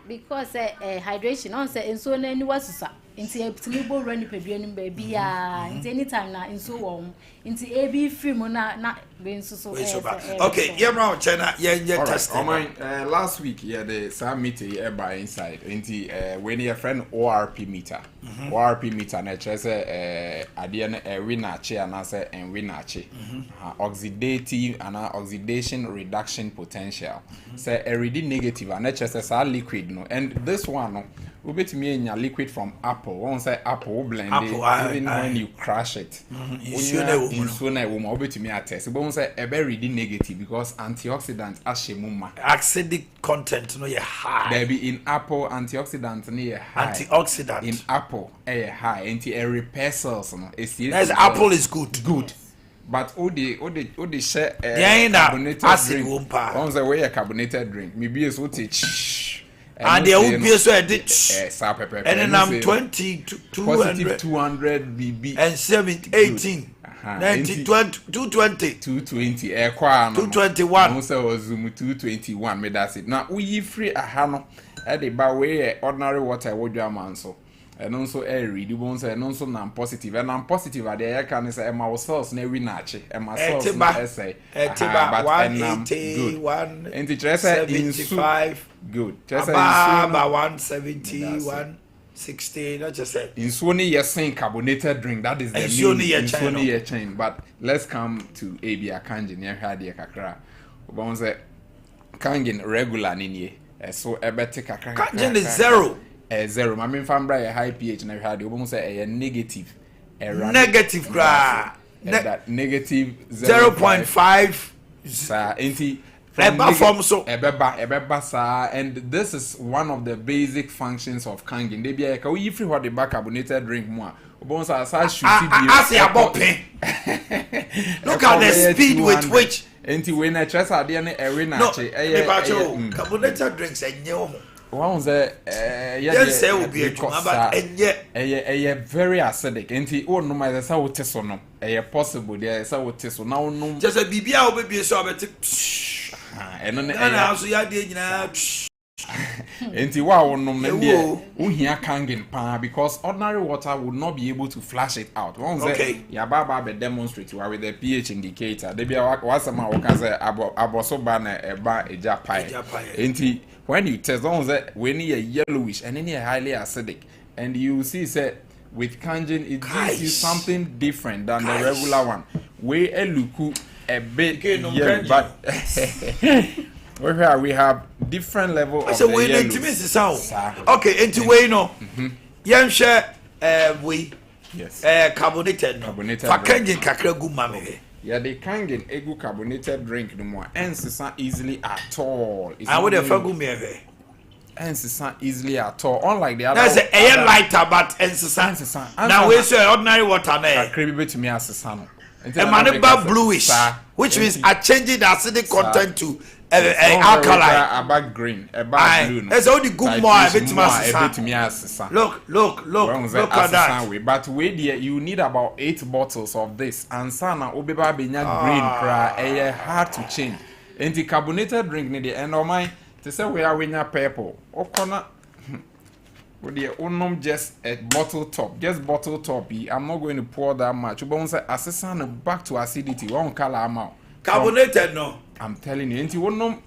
because hydration on say enso na ni wasusa inti eptimi bo run peduanim baby inti anytime na enso wo inti ab free mo na ben so okay yemra china ye test last week the summit by inside inti when your friend ORP meter ORP meter na chese ade na winache and say en winache oxidative and oxidation reduction potential say already negative and chese sa liquid no and this one no we bet me enya liquid from apple one say apple blend it even when you crush it you na we bet me attest but one say e be ready negative because antioxidant ashemuma acidic content no ye high there be in apple antioxidant no ye high antioxidant in apple high anti repair cells no yes apple is good but all the share carbonated acid drink one say we carbonated drink maybe is what and there will be so edit pepper and then I'm 20 to 200 bb and 70 18 90 220 221 no say was zoom 221 me that's it now we free no e dey ba we ordinary water wodwa man so and also read you won't say non so non positive and non positive at the can say my cells na we nache and my cells say but 181 and the dress 75 good just about 170 160 not just say in Sony yes carbonated drink that is the Sony chain but let's come to Abia Kanjin near Hadia Kakra we say Kangin regular nini so ebete kakra Kanjin is zero zero. I mean, Fambra a high pH and every you almost say a negative. Negative gra. That negative 0.5. And this is one of the basic functions of Kangin. They be a we free what the carbonated drink more. Look at the speed with which. When I trust I didn't carbonated drinks and one say yes say will be a but very acidic enti o no ma say wo teso no possible there say wo teso na wo no just a bibia wo be so abeti eno na na so ya de nyina enti wa wo no me de wo hia kangin pa because ordinary water would not be able to flash it out one say ya baba be demonstrate with the pH indicator they be wasama wo kan say aboso ba na eba eja pai enti when you test on that when you yellowish and then you highly acidic and you see say with kangen it gives you something different than the regular one we eluku a bit yellow but we have different level of so we need to miss the sound okay into way no yan share we yes carbonated no for kangen kakra gu mame yeah, they can't get egu carbonated drink no more. Ensisa easily at all. I would have forgotten me. Ensisa easily at all. Unlike the other. That's a air lighter, but ensisa. Now we say ordinary water. I crave it to me as a son. A maniba bluish, which means I changing the acidic content to alkaline. About green, about blue. That's all the good more. A bit me as a look at that. But wait there, you need about 8 bottles of this. And sana obeba benya green cry. Hard to change. And the carbonated drink need the end of my. They say we are winning purple. Okona. With the unum just a bottle top. I'm not going to pour that much. But say assassin back to acidity. One color amount. Carbonated no. I'm telling you, ain't one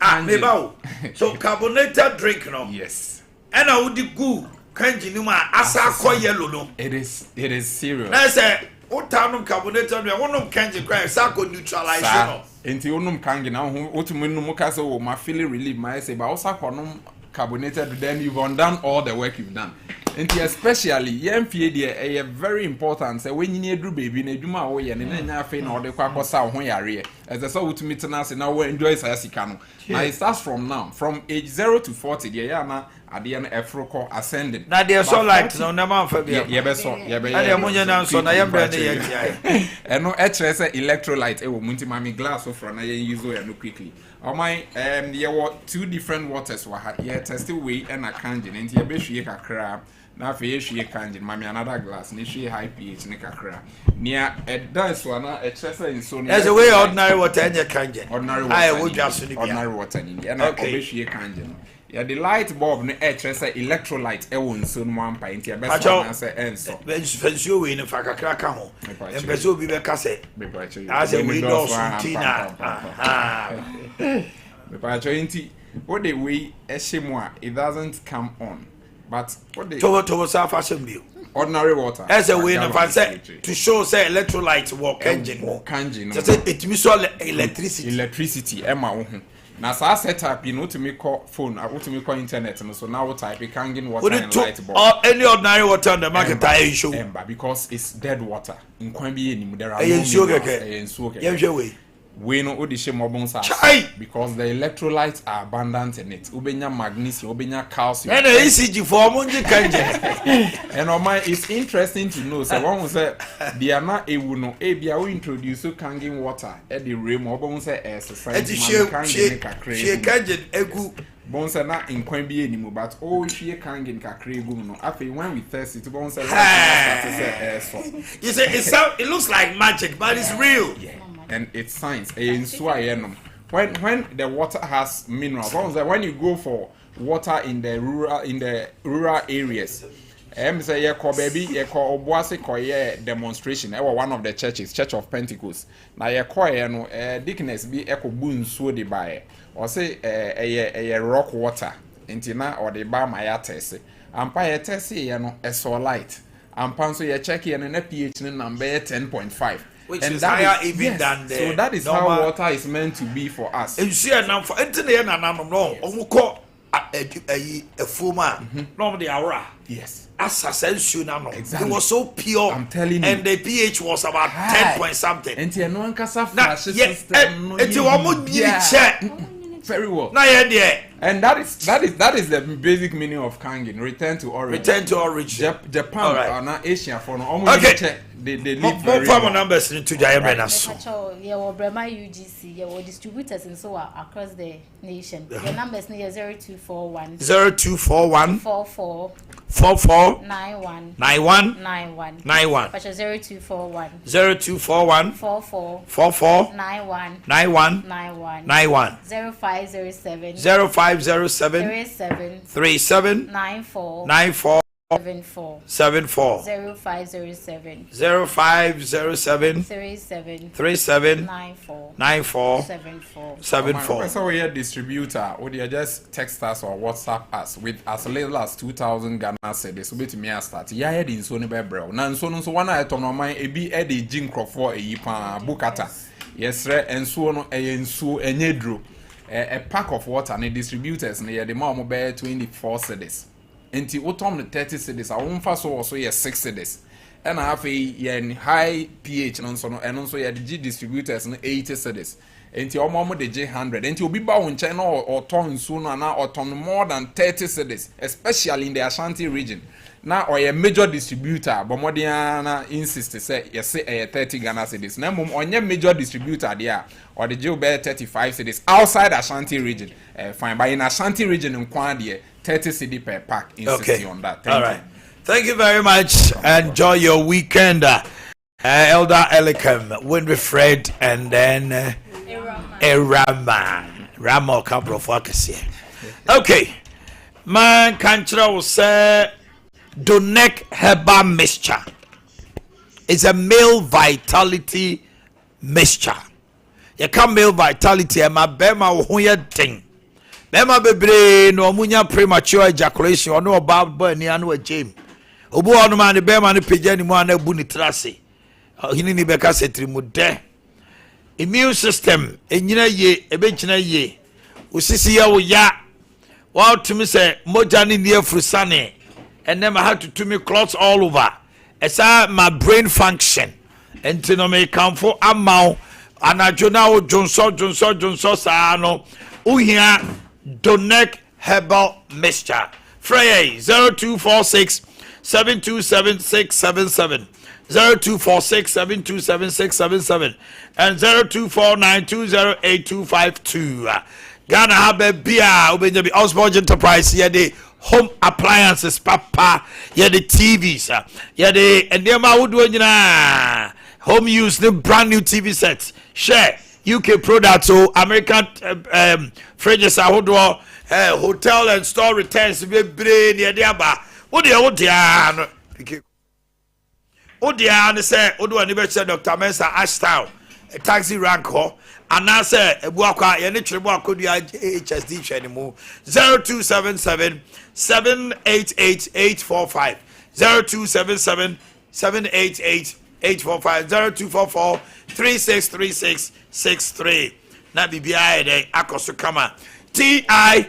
so carbonated drink no. Yes. And I would do kanji numa asa ko yellow no. It is serious. I say what time carbonated no one kanji cry sako neutralize no. Ain't one kanji now what to me no ka so my feeling relief my say but also carbonated then you've undone all the work you've done. And especially yemfie dey very important say when you do baby na adwuma wo ye ne nya afi na ode kwa kosa ho yare as so wutumi tena se na we enjoy sika no now it starts from now from age 0 to 40 dey ya na ade na efroko ascending na dey so like no na man fa bia ye be so ye be ade munye na so na ye brand ye tia eno kire say electrolyte e wo munti mami glass so from na ye use o no quickly oh my there were 2 different waters wa ha ye tested way and a kangen and ye be hwie kakra na fe ye hwie kangen mami another glass ni hwie high pH ni kakra nia dance wa na kire say nso as a way ordinary water and kangen ordinary water ni and I be hwie kangen yeah the light bulb no kire say electrolyte e won so no ampa ntia be so na say enso fensio we ni fa kakra ka ho embeso bi be ka say as a we do tina me pa nti what the way eshemu it doesn't come on but what the to sa fashion bio ordinary water as a way no fa say to show say electrolyte work engine just it means all electricity ema wo ho na sa setup you know to make call phone to make call internet no so now what type kangen water and light bulb or any ordinary water on the market I show because it's dead water in kwan bi enim there are no we no odishe mobon sa because the electrolytes are abundant in it ubenya magnesium ubenya calcium and ECG for monje kanje and on my it's interesting to know so one say they are not ewu no e bia we introduce kangen water at the room obon say exercise she kanje egu bon say na inkwan bi enimu but oh hwie kangen kakra egu no after when we test it bon say you say it looks like magic but it's real and it's science when the water has minerals when you go for water in the rural areas say ye ko baby ye ko obuase ko ye demonstration one of the churches Church of Pentecost na ye ko ye no dickness bi e ko bu nsuo de bae o say ye rock water ntina or de ba ma ya test ampa ye test ye no electrolyte ampa so ye check ye no na pH no number 10.5 which is higher even than the so that is normal. How water is meant to be for us. You see now for entire na no omuko a fuma no the aura yes assassin na no it was so pure I'm telling you and the pH was about 10 point something and no nkasa flash system no it was mo check very well. Na ye there. And that is the basic meaning of Kangin. Return to origin. Return to origin. Japan or not Asia for no. Okay. They live very well. Numbers into Jayamena. Yeah, well, Brema UGC, yeah, well, distributors and so on across the nation. The numbers near 0241 44 91 0241 44 91 0507 37 94 74 0507 37 94 74. So we are distributor, or they just text us or WhatsApp us with as little as 2,000 Ghana cedis. So bet me start. Yeah, head in Sony Bebro. Nan so one item on my ebi Eddie Jim Crawford a yipa bukata. Yes, and so no a so a nedro. A pack of water and the distributors near the mom bear 24 cedis. Enti otom the 30 cedis. I won't fast also yeah 6 cedis. And I have a high pH and also yeah the G distributors and 80 cedis. Enti omo de J 100. Enti obi ba won China or ton soon or ton more than 30 cedis, especially in the Ashanti region. Now or a major distributor, but Modiana insist say yes say 30 Ghana cedis. Now on major distributor there or the J bear 35 cedis outside Ashanti region. Fine, but in Ashanti region in Kwandie 30 cedi per pack. Insist on that. All right. Thank you very much. Enjoy your weekend. Elder Elikem, Winfred, and then Ramo Cabro Focus. Okay. Man, Kanchra will say Donek Heba mixture. It's a male vitality mixture. You can male vitality and my bema thing. Bema bebre no munya premature ejaculation or no about boy ni anu a jam. Obu onu man the bema ni page ni mo anabu ni trase. Hini ni beka setri mu de. Immune system enyina ye ebegyina ye. Usisi ya wo ya. Wa tumi say moja ni near frusane. And then I had to me clots all over. Esa my brain function. Enti no me kamfo amao anajona o Johnson sa no. Uhia Donek Herbal Mixture. Frey 0246 727 0246 727 and 0249208252. Ghana have a beer Obenjabi Osborne Enterprise here the home appliances papa here the TVs here the and them would do home use the brand new TV sets share UK products so American fridges hotel and store returns be brain near the aba what they say Dr. Mensa Ashtown a taxi rank ho and I say ebuakwa ye ne twere buako du HSD hwanimu 0277 788 0277 788 845 0244 363663 na bibia de akoso kama TIME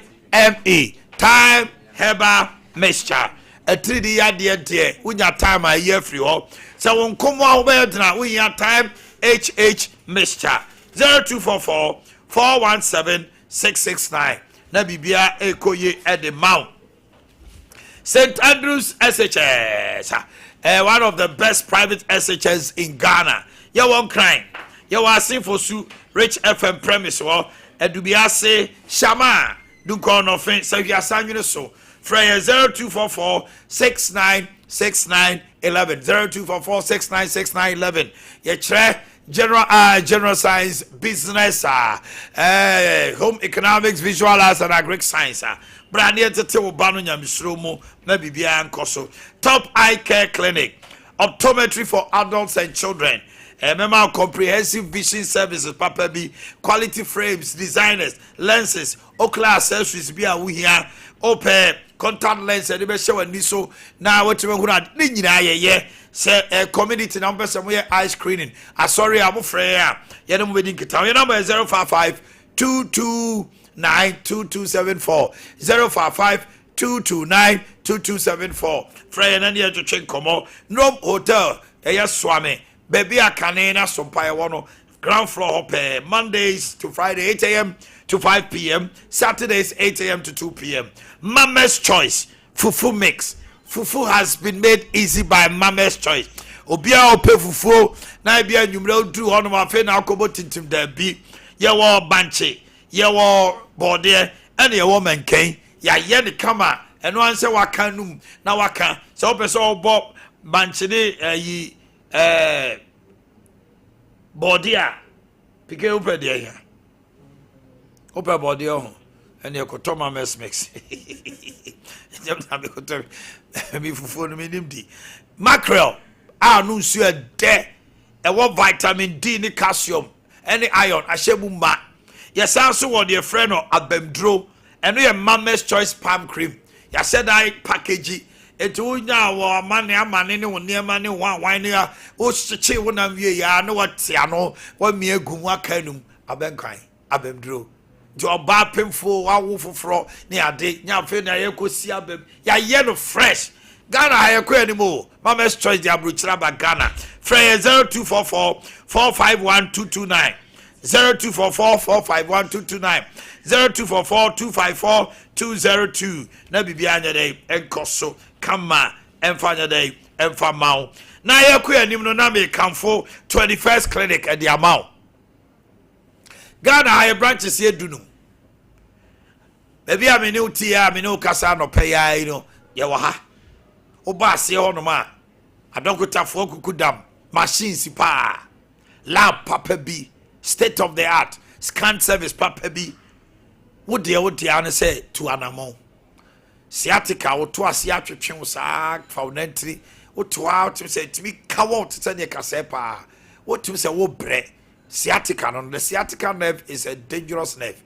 time herbal mixture a 3D yade unya time a year free ho so won komo a wo be dina unya time HH mixture 0244 417 669 na bibia ekoye at the mount St. Andrews SHS one of the best private SHS in Ghana. You won't cry. You are seeing for Su Rich FM premise or Edubiase Shama. Do call no offense. So you are signing so. Freya 0244 6969 11 0244 6969 11. You try general science business home economics visual arts and agric science brand new to tell banu nyamisromo na bibia nkoso top eye care clinic optometry for adults and children mema comprehensive vision services papa bi quality frames designers lenses ocular accessories bi a wo hia open contact lens e be show ani so na wetime hu na ni nyina ye say community number some eye screening sorry abofre ya ye no be din kita your number is 055 229 2274 055 229 2274 Frey na near to check komo Nom Hotel eya swame baby akane na Sompa e wono ground floor hop Mondays to Friday 8 a.m. to 5 p.m. Saturdays 8 a.m. to 2 p.m. Mama's Choice fufu mix. Fufu has been made easy by Mama's Choice. Obia ope fufu na bia nwumre odu hono ma fe na akobo tintim da bi ye wo banche ye wo bode ene ye wo mankan ya ye ne kama eno anse waka num na waka se opese obo banche ne yi bode a pike ope de ya ope bode ho ene ekoto Mama's mix jem na be koto mi fufu no mi nimdi mackerel no nsu de vitamin D ni calcium any iron ahyebu ma yesa so wo de friend no abamdro eno ye Mama's Choice palm cream ya said I package etu nya wo amane ne wo niema ne wan ne o chiche wo na wie ya no watia no wa mi agum aka num abenkan abamdro jo ba pemfo wa wo foforo ne ade nya fe na ye kosi abam ya ye no fresh Ghana hayako anymore. Mama's Choice the Abruchra ba Ghana. Frey 0244 451 229. 0244 451 229. 0244 254 202. Na bibianya day enkoso kama enfanya day enfamao. Na hayako anim no na me kamfo 21st clinic at the amount. Ghana high branches here dunu. Maybe I'm new tia, I'm no kasa no pay, you know. Yawaha. Oba se hono ma adonkotafo kukudam machines pa lab papa bi state of the art scan service papa bi wo de an say to anamon sciatica wo to ase atwetwe wo sa faunantri wo to out say timi kawo to say ne kase pa wo to say wo bre sciatica no the sciatica nerve is a dangerous nerve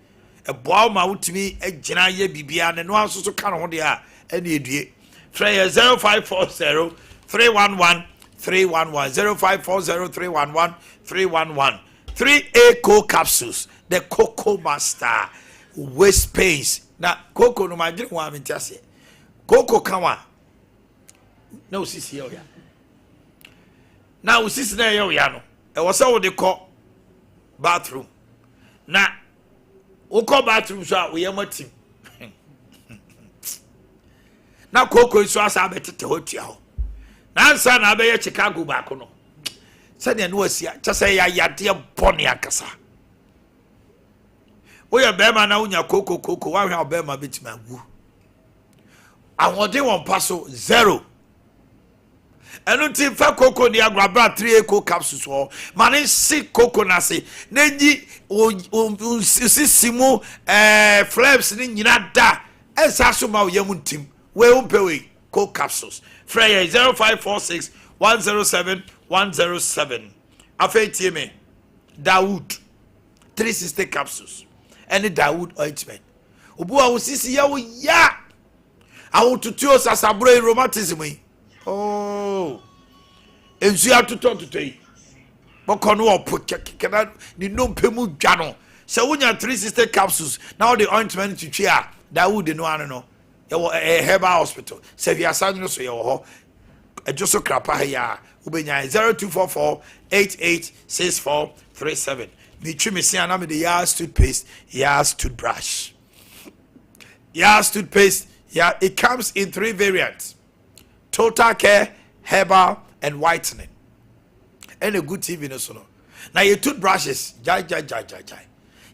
e boa ma wo timi agina ye bibia ne no aso so ka no ho de a ene edue Frey 0540 311 311 0540 311 311 3A Co capsules the Cocoa Master waist pains na cocoa no magire wa mentiase cocoa kanwa na osisi ya na osisi na ya no e wo se wo de ko bathroom na wo ko bathroom so a wo yamatim na koko iso asa abetete hotia ho na ansa na abeya Chicago ba ko no se ne no asia chese ya yade bone akasa oya bema na unya koko wa hwa bema betima gu awode won paso 0 enu ti fa koko ni agrabra 3 eco capsules ho mane si koko na se nenyi sisimu flaps ni nyina da esa so ma oyam ntim we umpewe co capsules Freya 0546 107 107 afetie me Dawood 360 capsules any Dawood ointment obu a wosisi ya wo ya awututuo sasabro rheumatism yi oh ensu atoto yi bokono opo kekena ni nompemu dwa no se wonya 360 capsules now the ointment to chia Dawood no ano no a herbal hospital Sevia San so yo ejoso krapa ya ubenya 0244 886437 me twimi se ana me the Yaw toothpaste Yaw toothbrush Yaw toothpaste it comes in 3 variants: total care, herbal, and whitening. And a good TV no so no now your toothbrushes jai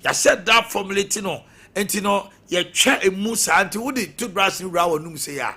ya said that formulating no enti no ye twa emu sa anti wo de toothbrush ni ra wonum se ya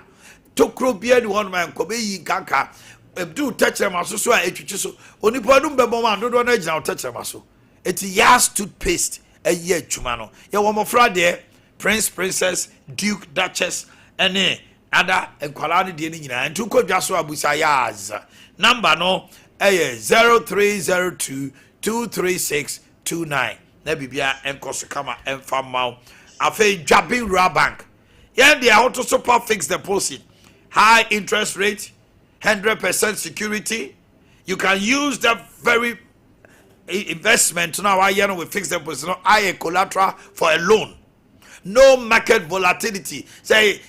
tokro bia ni won man ko be yi kanka ebdu tachere maso so a etwitwi so onipa dum bebo man dodo na gina tachere maso eti Yaw toothpaste eye atwuma no ye wo mofra de prince, princess, duke, duchess ene ada enkwala ne de ni nyina ntu kodwa so abusa Yaz number no 0302 23629 na bibia enkoso kama enfamau afi Jabin Rural Bank yen dia auto super fixed deposit, high interest rate, 100% security. You can use that very investment now with fixed deposit, no high collateral for a loan. No market volatility. Say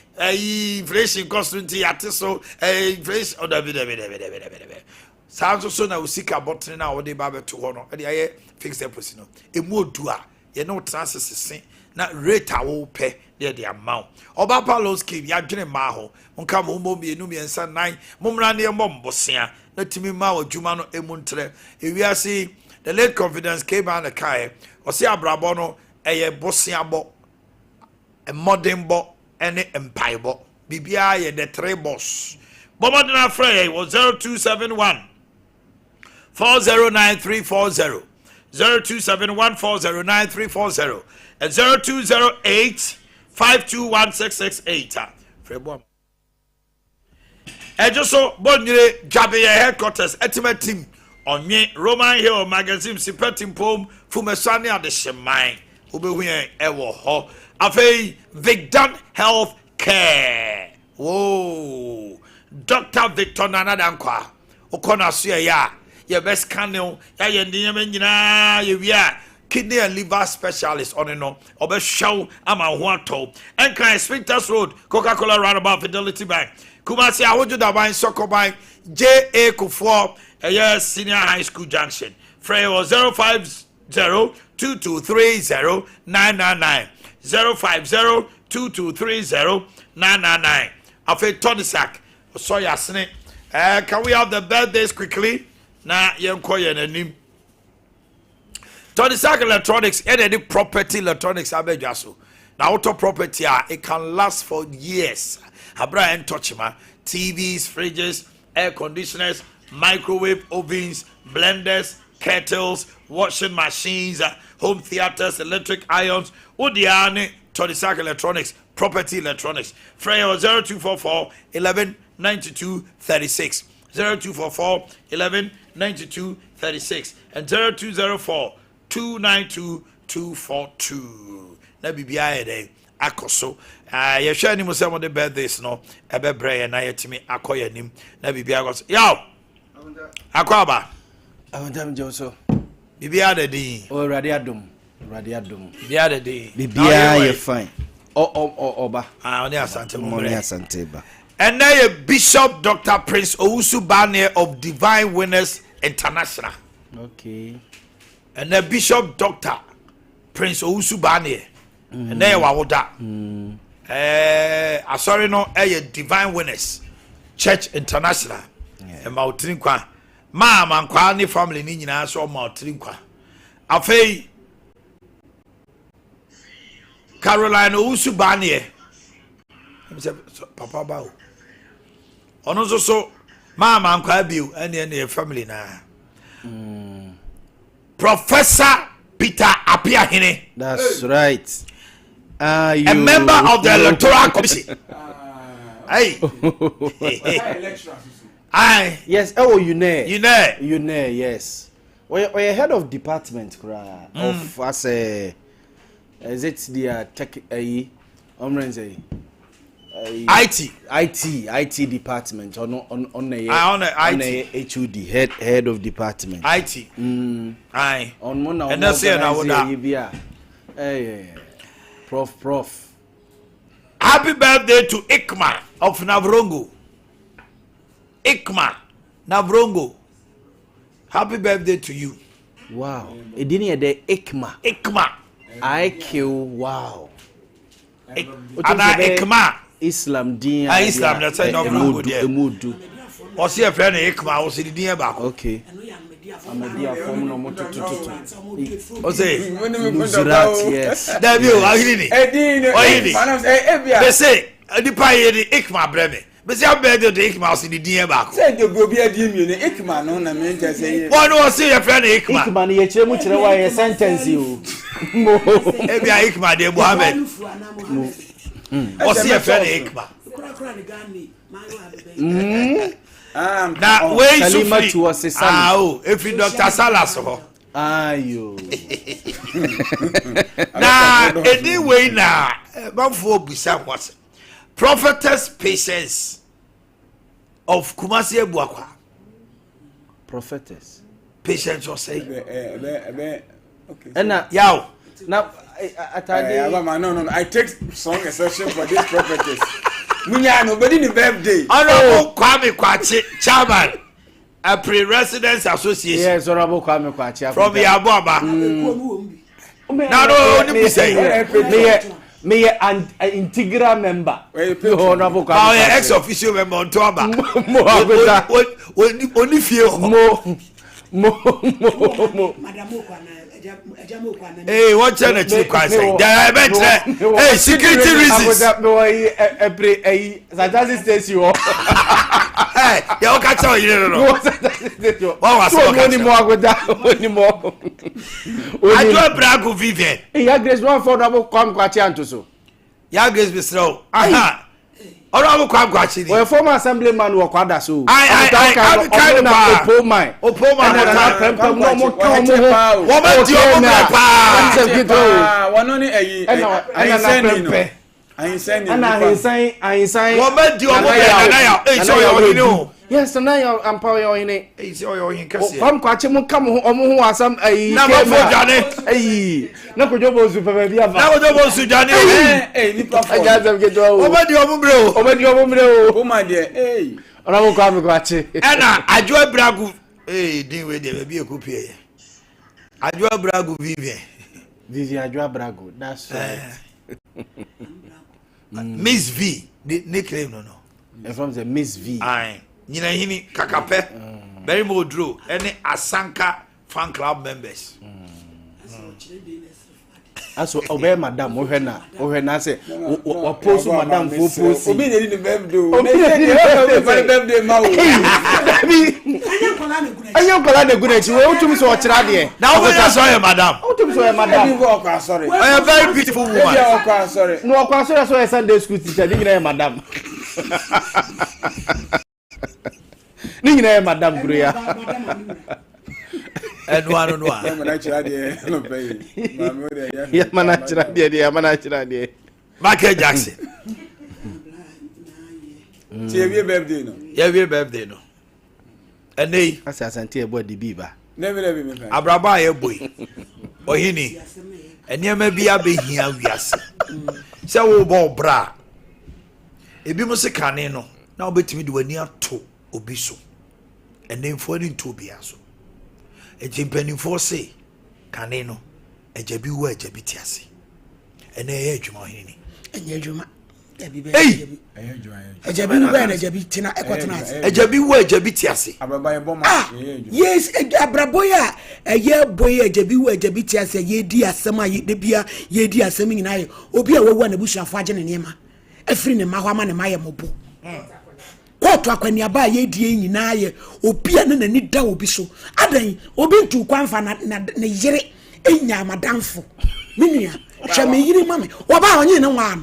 inflation constantly at so inflation Sounds so na usika bottle na wode ba beto ho no. E dey aye fixed deposit no. Emu odu a ye no transfer sese na rate a wo pe the amount. Oba palo scheme ya dwene ma ho. Nka mo mo mienu miensa nan. Momra ne mbom bosia. Na timi ma odwuma no emu ntre. Ewiase the late confidence came on the kai. Osi abrabo no eye bosia bo. A modern bo ene empire bo. Bibia ye the three boss. Bomodina Frey was 0271 409340 0271 409340 and 0208 521668. Frey Ejoso Bonye Jabe headquarters ultimate team on me Roman Hill magazine sipetim pom fumesani at the Shemai Ubewe Ewo Ho Afe Vigdan Health Care. Whoa, Dr. Victor Nanadankwa. Okona suya ya. Your best candle. Ya yendina ya kidney and liver specialist on no. Obe show ama huato. Enka Spintas Road, Coca-Cola Roundabout Fidelity Bank. Kumasi awoju da wine soccer bank. J.A. Kufuor. Senior High School Junction. Frey was 050-2230-999. 050-2230-999. Afe Tony Sack. So yasne. Can we have the birthdays quickly? Na yenko yenanim. Tony Sack Electronics, any property electronics abejaso. Now auto property it can last for years. Abra and touchma. TVs, fridges, air conditioners, microwave ovens, blenders, kettles, washing machines, home theaters, electric irons. Udiane Tony Sack Electronics, property electronics. Freyo 0244 11 92 36. 0244 11 92 36 and 0204 292 242. Na bibia dey akoso. You share any some of the birthdays no. Ebe breye na yetimi akoye nim. Na bibia akoso. Yo. Akwaba. Awandam Joso. Bibia de din. Oh radiadum. Bibia de din. Bibia you fine. Oba. Oni asante mo. Oni asante ba. And now a Bishop Dr. Prince Owusu Bane of Divine Winners International. Okay. And the Bishop Dr. Prince Owusu Bane. And there wawoda. Sorry no, Divine Winners Church International. And Mountain Kwa. Mama and Kwani family ni nyina so Mountain Kwa. Afei Caroline Owusu Bane. Papa Bao. Ono so mama and Kwa biu and family na. Professor Peter Apiahene. That's right. A member of the Electoral Commission. Hey. Aye. Yes. Oh, you know, yes. We're head of department, of as a. Is it the tech? IT department on the HUD head of department. IT. Aye. On one and that's it. Prof. Happy birthday to Ikma of Navrongo. Ikma Navrongo. Happy birthday to you. Wow. It didn't hear the Ikma. IQ. Wow. Ikma. Islam din. Islam that's a Navrongo there. Emudu. O see a friend Ikma o see the din back. Okay. Amedia form no moto. O say Nuzrat, yes. David, ahini. They say the pie the Ikma breme. But say birthday the Ikma o see the din back. Say the go be adim you Ikma no na me nka say. One o see your friend Ikma. Ikma ye kire mu kire wa ye sentence you. Ebia Ikma de Muhammad. O see your friend Ikma. Now where Salima to us is if you Dr. Salas ho. Ayo. Now anyway now manfo bisa what prophetess Patience of Kumasi Ebuakwa. Prophetess Patience was say okay. And Yaw. Now no, I take strong exception for this prophetess. Munya nobody in birthday. Honorable Kwame Kwachi chairman a pre-residence association. Yes, honorable Kwame Kwachi. From Yaboaba. Now, no, me an integral member. Honorable Kwame. Ex-official member on Toba. Only few. Hey, what's an achieve? Hey, security reasons. Hey, you catch all you know. What was I do a brag of Vivian. Yeah, Grace one for double come Kwachi so. Yeah, Grace be slow. Aha. Honorable Kwame Kwachi. Well, former assemblyman who kwada so. I kind of Opoma. Yes, and I am power in it. Come Kwachi mo come who are some a number for Johnny. No could you super baby. Now double to Johnny. I got them get over the my dear. Hey, I will come Kwachi. Anna, I do a brag. Hey, deal with them, be a coupe. I do a brag of Vivian. Vivian Brago, that's Miss V, nickname no. From the Miss V. Aye. Nina hini kakape. Very modro. Any Asanka fan club members. Aso obey madam ohena say o post madam for post obi dey the birthday ma o anyo kola na gunechi we otum so o kira de na o be so your madam otum so your madam sorry a very beautiful woman sorry no okwa so Sunday school teacher ni na madam ni na madam guru ya and one no Michael Jackson. Your birthday no. Your birthday no. And they asante e body biba. Never Abraba ye boy. Ohini. Enyema bia be hia wiase. Se wo bo bra. Ebi mo se kane no. Na obetimi de wani ato obi so. Ene mfo ni nto bia so. Ejimpanifo se kane no. Ejabi wo ejabi tiase. Ene ye adwuma ohini. Enye adwuma. Ejabi no ba na ejabi tina ekotena ase. Ejabi wo ejabi tiase. Abraba ye boma. Yes, abraboya eye boy ejabi wo ejabi tiase ye di asem aye de bia ye di asem nyina ye. Obi a wawu na busuafo age ne nema. Afiri ne ma ho ama ne ma ye mobo. Koto akwani ba ye die nyina ye. Obi a ne nani da obi so. Adan obi ntu kwanfa na ne yire enya madamfo. Minia hwe me yiri mame. Oba onye ne nwa no.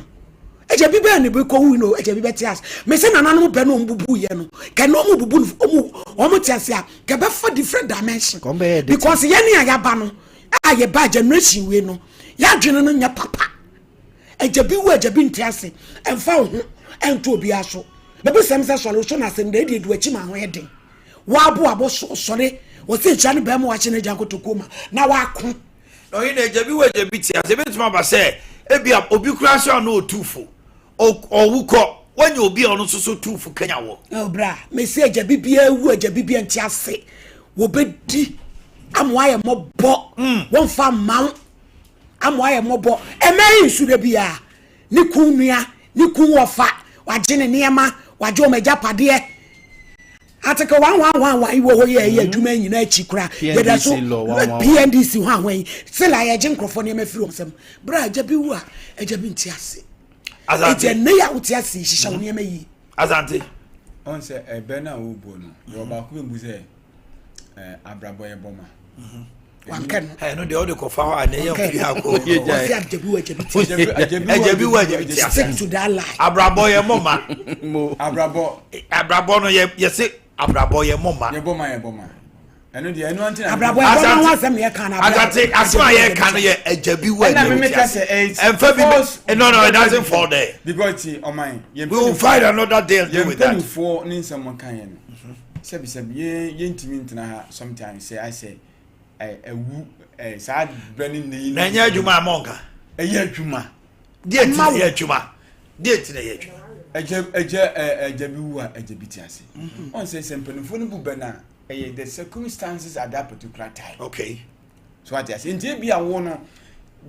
Ejabi be ne be ko hu no ejabi be tias me se nananom be no mbubu ye no ke no mu bubu omu tias a ke be for different dimension because ye ne ayaba no aye ba generation we no ya dwene no nya papa ejabi wo ejabi ntiase emfa ho ento obi aso be be sem se solution asem de de du achi ma ho eden wa abo abo sore o se cha ne be mo wa che ne jankotokoma na wa ko no he na ejabi wo ejabi tiase be tuma ba se ebia obi kura so na otufo owuko when you be on so tufu Kenya wo oh bra me say ejabi bia wu ejabi bia ntiase wo bedi amwaye mobo won fa man amwaye mobo emeyi sure bia ni kunua ni kunwofa wagene niema wajo meja pade ateke 111 iwo ho ye adwuma nyina achi kura ye da so PNDC ho ahwan sela ye genkrofo ne mafiri omsem bra ejabi wu a ejabi ntiase azante ne ya utiase shisha woni emayi azante on se ebe na wo bo no yo ba ko be se abrabo ye boma wankan no de ode ko fa ho ane ye firi ha ko ejabi wu ejabi tiase stick to that lie abrabo ye moma abrabo no ye se abrabo ye moma ye boma eno de eno anti abrabo ye boma wasem ye kan azante asema ye kan ye ejabi wu na me make say emfa bi no it doesn't fall there because Oman we will find another day to with that for nin some kan ye no sebi ye ntimi ntena ha sometimes say I say ewu sad burning ni na nya adwuma amonka eye adwuma die ti ye adwuma die ti na ye adwuma ejabi wu a ejabi ti ase on say sempanifo no bu be na the circumstances at that particular time. Okay. So what I say, be a one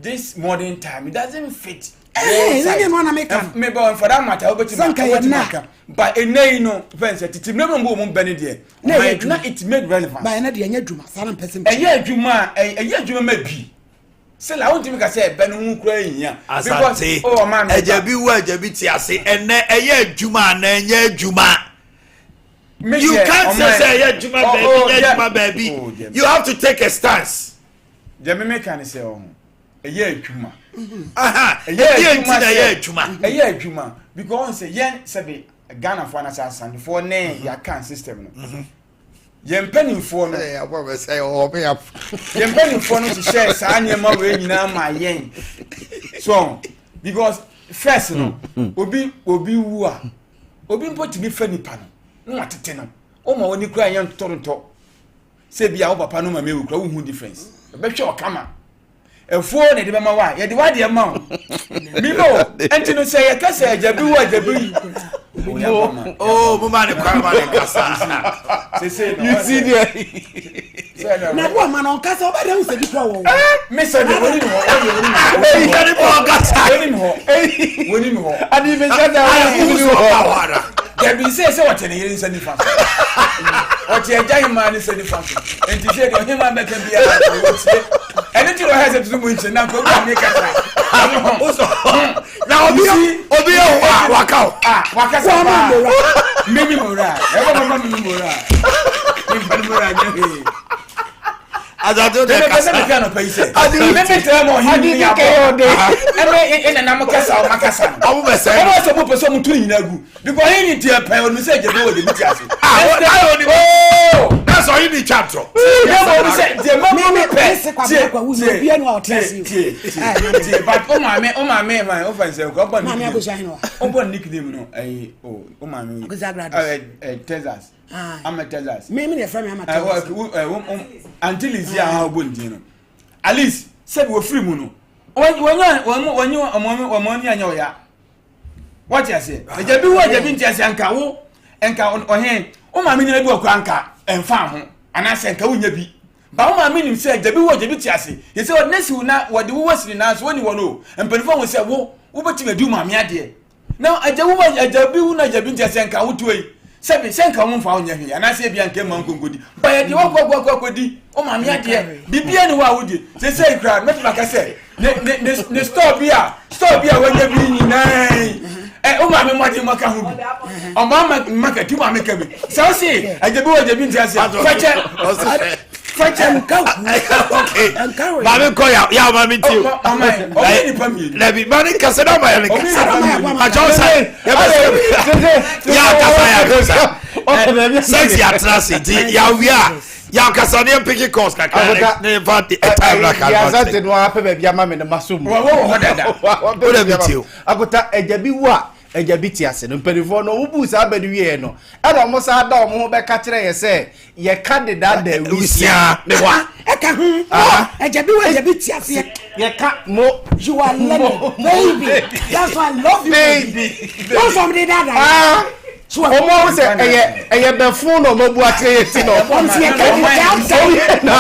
this modern time, it doesn't fit. Maybe for that matter, but a nay no offense, it's never more Benedict. It made relevant. By another year, Juma, some person. A year Juma, a year Juma may be. So I want to make a say, Ben Ukraine, as I say, oh man, a jabi word, Jabiti, and a year Juma, and a year Juma. You can't say, yeah, Juma, baby. You have to take a stance. Jamie can say, oh, a year Juma. Aha, a year Juma. Because a yen sabi Ghana for an assassin for name, your can system. Yen penny for no, I will say, oh, me up. Yen penny for no to share, Sanya Maway, my yen. So, because first, no, Obi Wua, Obi put to be funny panel, not to tenor. Oh, my, when you cry, young Toronto. Say, be our papa, no, my milk, who difference. Bet you come on. A phone at the Mama, you divide the amount. Mimo, and to say a cassa, Jabu, oh, Mumani, you see there. Now, one man on Castle, I don't say before. Mr. Winning home. And even there be say what in here is any function. What your giant man is any function. And to say him and make him be anything that has a zoom in now go make a now Obi walk out. Walk out. Mimi Mora. As I do that, I didn't tell more. How did you get in an Amakasa or Macassan? I will say, I was supposed to some twin Nagu because I need to pay on the stage of the Mitiasi. Oh, that's all you need, chapter. But oh, my offensive, open nickname, oh, my Texas. I'm a Texas. Maybe a friend, I'm until he's here, how good you know. At least, said we're free mono. When you are money and your ya. What you say? I just do what you been just and cow and cow on hand. Oh, my mini do a cranker and farm. And I said, Kawin be. But my meaning said, the be what you be chassis. He said, next you not what the was in us when you want to. And perform with said, whoa, what you do, my dear. Now, I just want a jabu, not just been just and cow to it. Seven send come found here, and I say, Bianca Monco goody. But you won't go goody. Oh, my dear, be anywhere would you? They say, crowd, not like I said. Stop here when you're being nine. Oh, my mother, Macahu. Oh, Mamma, Maca, you want to make me. So, see, I just want to be just Fetch and go. Okay. Mamma, call out. Yeah, mammy, too. Let me money, Casanova. I just say, yeah, sexy atrocity. Yeah, we are. Yeah, Cassandra pick a course. I got the time like I said, what happened with your mamma in the mushroom. What about you? I got a Jabiwa. Ejabiti ase no mpelifo no ubu sa baduye no e do mo sa da mo be ka kire ye se ye candidate da wisia me wa e ka hu ejabiti ase ye ka mo you are learning baby that's why I love you baby don't somebody that so omo se eye be fun no mo bu akire ti no on se ka di down na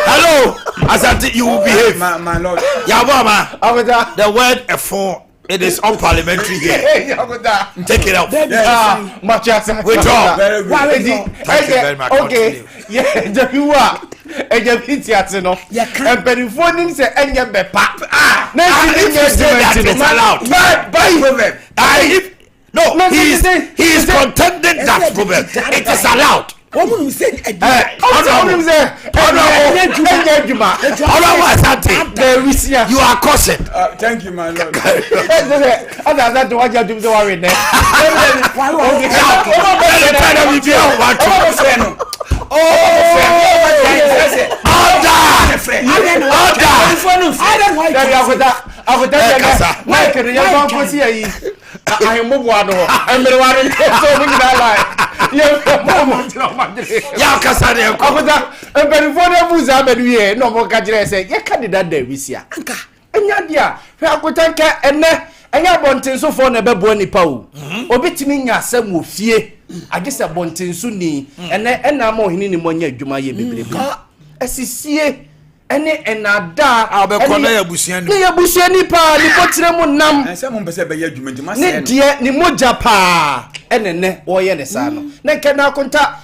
Hello, Asante, you will behave. My lord. Yabama, the word "effort" it is unparliamentary here. Take it out. Withdraw. Thank you very much. Okay. Yeah, you are. Ejabiti no. And periphone say enye bepa. It's allowed. No, he is contending that problem. It is allowed. Woman said, you are causing. Thank you, my lord. frɛ order Mike de ya ban ko si ayi ahemboboa no emere ware so mu nyina lai ya kasa de akoda emperifo de buza bedu ye no mo ka jire se ye ka de dada wisia anka enya dia hwe akota nka enya bontenso fo na bebo nipa o obetimi nya asem ofie agese bontenso ni ena ma ohini ni mo nya adwuma ye bebrebe asisie ene enada abekona ya busuani ne ya busuani pa ni potire mu nam ese mo mpese be ya adwuma di ma se ne die ni moja pa enene wo ye ne sa no ne nke na akonta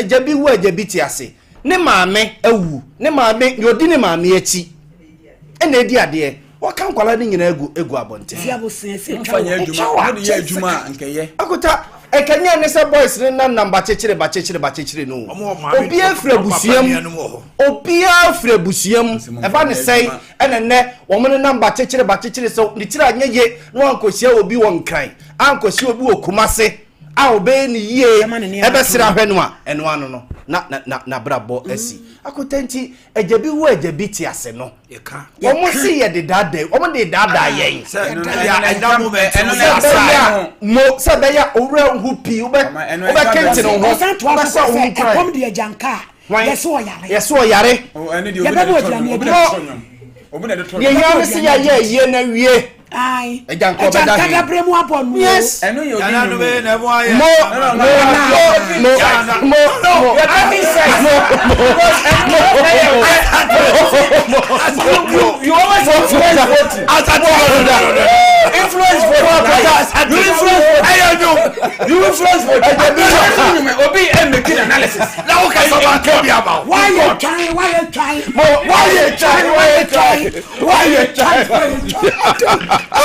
jabi wu ajabi ti ase ne maame awu ne maame yodi ne maame achi ene di ade wakan kwala ni nyina egu abonte fi abosen fi fanya adwuma no ye adwuma nkeye akota ekanya ne se boys ne na namba chechire no obi afre busiam eba ne sei enene wo mo ne namba chechire so ni tira anya ye no ankosia obi won kan ankosia obi okumase a obe ni ye ebe sira hwe no a eno ano no na brabo asi akotanti ejabi wo ejabi ti ase no yeka wo mo si ye de dada wo mo de dada ye ya enda moment eno na asa mo sabe ya owura hu pi wo be kenti no ho sa wo kom de janka yeso yare ene de obi na de to ye ya se ya ye na wie ai ejanko be da kada bremu abon yes eno ye obi no be na bo aye no you always influence obi and making analysis now can someone tell me about why you trying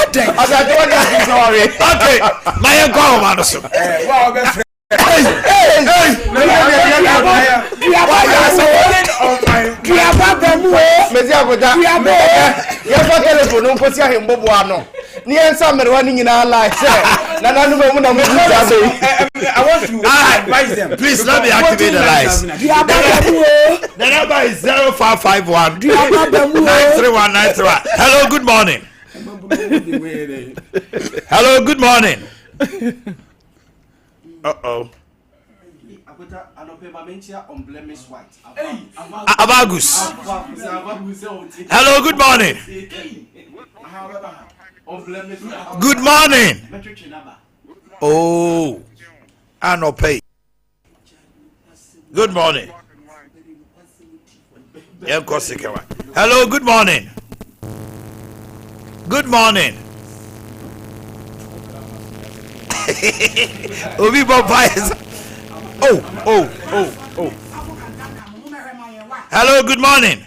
okay my go man so ni ensa merwa ni nyina like say na nanu be mu na mu ta be I want to advise them please let me activate the lights the number is 0551 93191 hello good morning hello good morning Abagus hello good morning good morning oh anope good morning hello good morning good morning Obi Boba is oh hello good morning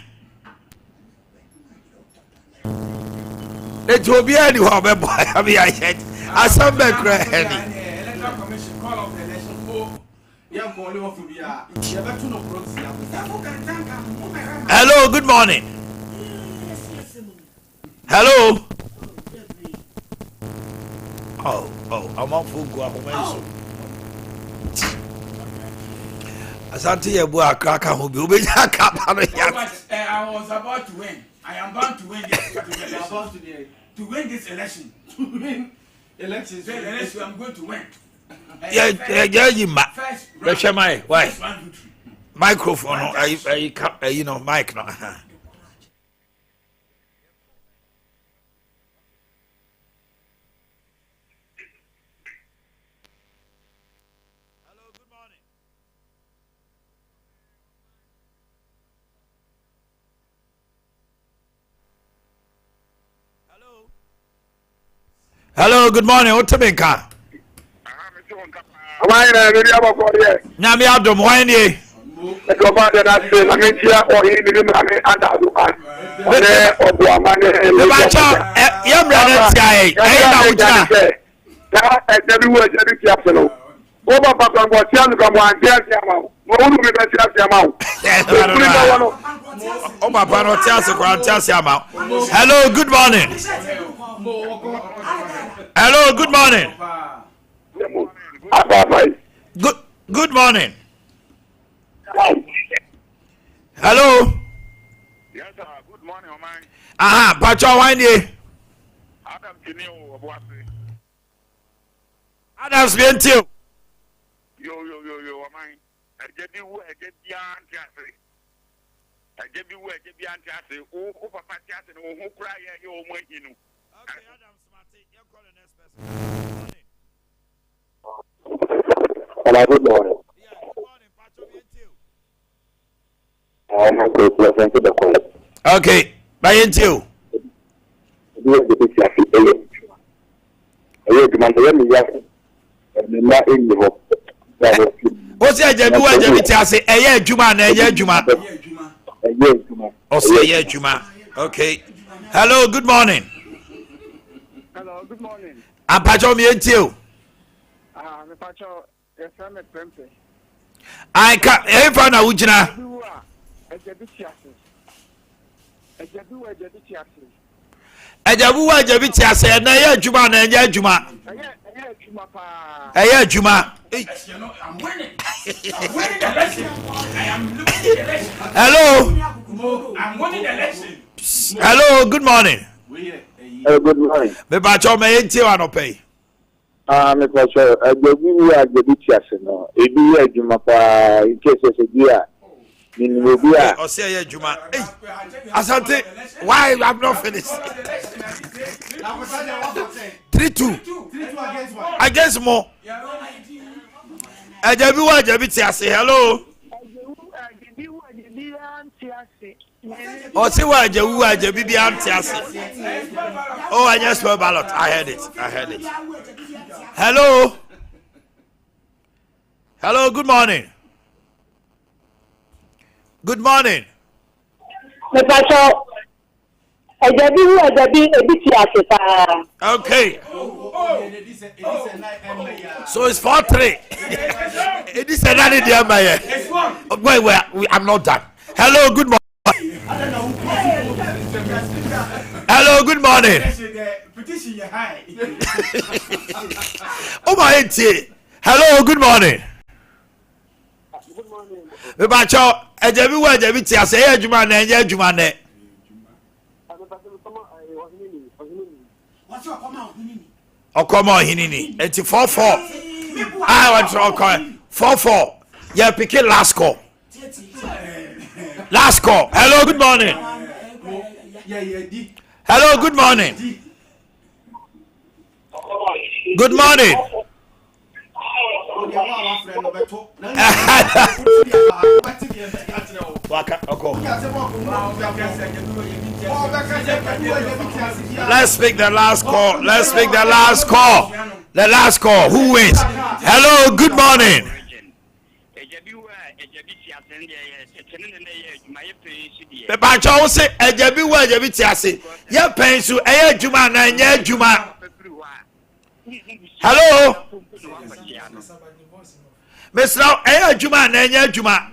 it will be any hobe boy abi aye asambe kra any electoral commission call off the election yam ko le wo fu bia ye betu no proxy hello good morning hello I'm on full go home asante ye bu akraka ho bi obenya kapa no ya I was about to win. I am bound to win this. To win this election. To win elections. I'm going to win. Yeah, you ma. Why? Microphone, you know, mic no. Hello, good morning. What to make? Omanhene Yaw for here. Nyame adom wan nie. E go ba de na se na metia Omanhene ni ma me adazu an. Ore obu amane. E ba cha ye mra na tia e na ucha. Na e de wo je bi tia pelo. Wo ba pa kan bo tia nu kan bo an tia tia ma. Mo unu mi ba tia tia ma. O ba pa no tia se kwa tia tia ma. Hello, good morning. Hello, good morning. Good morning. Hello. Yes, morning, Oman. Aha, Pacho Wine. Adam Tini Obuasi. Adam's been too. Yo, Oman. I get you where I get beyond Cassie. I get you where I get beyond Cassie. Oh, Papa Cassie, who cry at your own way, you know. Okay, Adam Smarty, you're calling next person. Hello, good morning. Yeah, good morning, Pacho Wine too. I'm going to present the call. Okay, bye into. What's your Jabu? I say, a year Juma, a year Juma. Oh, say a year Juma. Okay. Hello, good morning. Hello, good morning. I'm Pacho me and you. I'm Pacho, a friend of Prempeh. I can't, if I know, Ujina. A Jabu, I say, a year Juma, a year Juma. A year Juma. I'm winning. I'm winning the election. I am losing the election. Hello. I'm winning the election. Hello, good morning. Good morning. Me Pacho me and you are pay. Me Pacho, I give you a good chance. No, it be a Jumapa in case of a year. Or say a Juma. Asante, why I'm not finished? 3-2 against more. I say hello. Or say why Jabi Antiasi. Oh, I just saw a ballot. I heard it. Hello. Hello, good morning. Good morning. Okay. So it's 4-3. It is another day. Wait, I'm not done. Hello, good morning. Hello, good morning. Oh my God. Hello, good morning. Good morning. Me bacho, ejebi wa ejebi ti ase ye adwuma na enye adwuma ne. What's your command? Okoma ohinini. Enti 4-4. I want to okay. 4-4. Yeah, pick it last call. Last call. Hello, good morning. Hello, good morning. Good morning. Let's pick the last call. The last call. Who wins? Hello, good morning. Pepa Chow say ejebi wa ejebi ti ase. Ye pensu eye adwuma na enye adwuma. Hello. Mr. Eye adwuma na enye adwuma.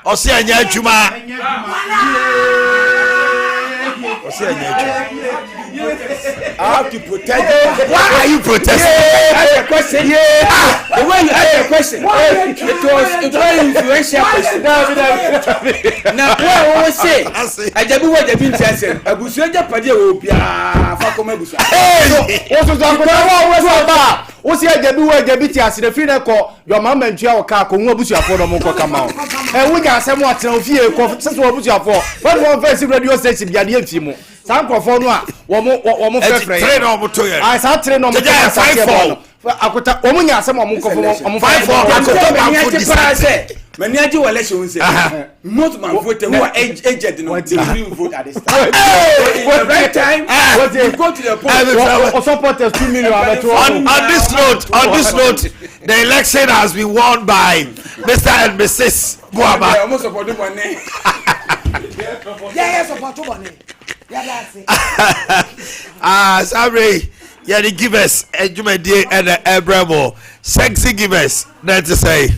O say enye adwuma. O say enye adwuma. I have to protect you. Why are you protesting? Ask a question. The way you ask a question, it was influential question. Now, what I always say, I just want to be interested. I was going to pay you. O si ejebi wo ejebi ti ase de fi ne ko your mama ntua o ka ko nwa busuafo no mo ko kama o wo ga asem o tena ofie ko sese wo busuafo when one face radio station bia de amfi mu san krofo no a wo frefre train o mo to ye ai sa train no mo 5-4 akota wo munya asem o mo ko o mo 5-4 akota ba for this many aji wale show say most man vote who are aged no they will vote at this time. For right time you go to the poll or supporters 2 million on this note the election has been won by Mr. and Mrs. Buama. Almost support the money. Yeah, support the money. Yeah, that's it. Sorry. Yeah, the givers, Ejumedi and Abramo, sexy givers, not to say.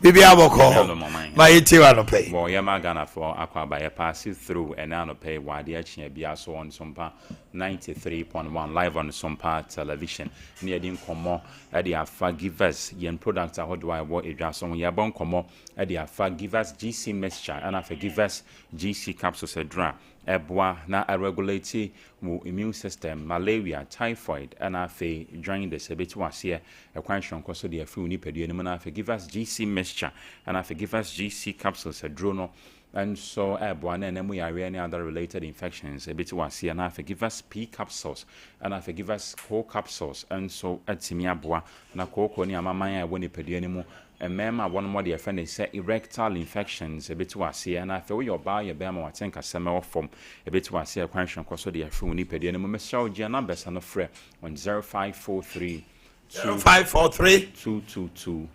bibi aboko ma yiti wa no pay bo ye ma Ghana for akwa ba ye pass through and now no pay wade achia bia so on Sompa 93.1 live on Sompa television near din komo e dey afa give us yen product ahodo I wo edwa so ye bon komo e dey afa give us GC mixture and afa give us GC capsules edra eboa na regulate mu immune system malaria typhoid and afa join the sebeti wase e kwan hwonko so dey afi ni pedue ni na afa give us GC mixture and afa give us GC capsules edro no and so eboa na nemu yare any other related infections ebeti wase and afa give us P capsules and afa give us co capsules and so atimi aboa na ko ni amaman ya woni pedue ni mu mema one more the friend say erectile infections a bit was here and I feel your buy your bema I think a summer form a bit was here question cause the afro ni pedi and me show je number no free on 0543 0543 222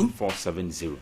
470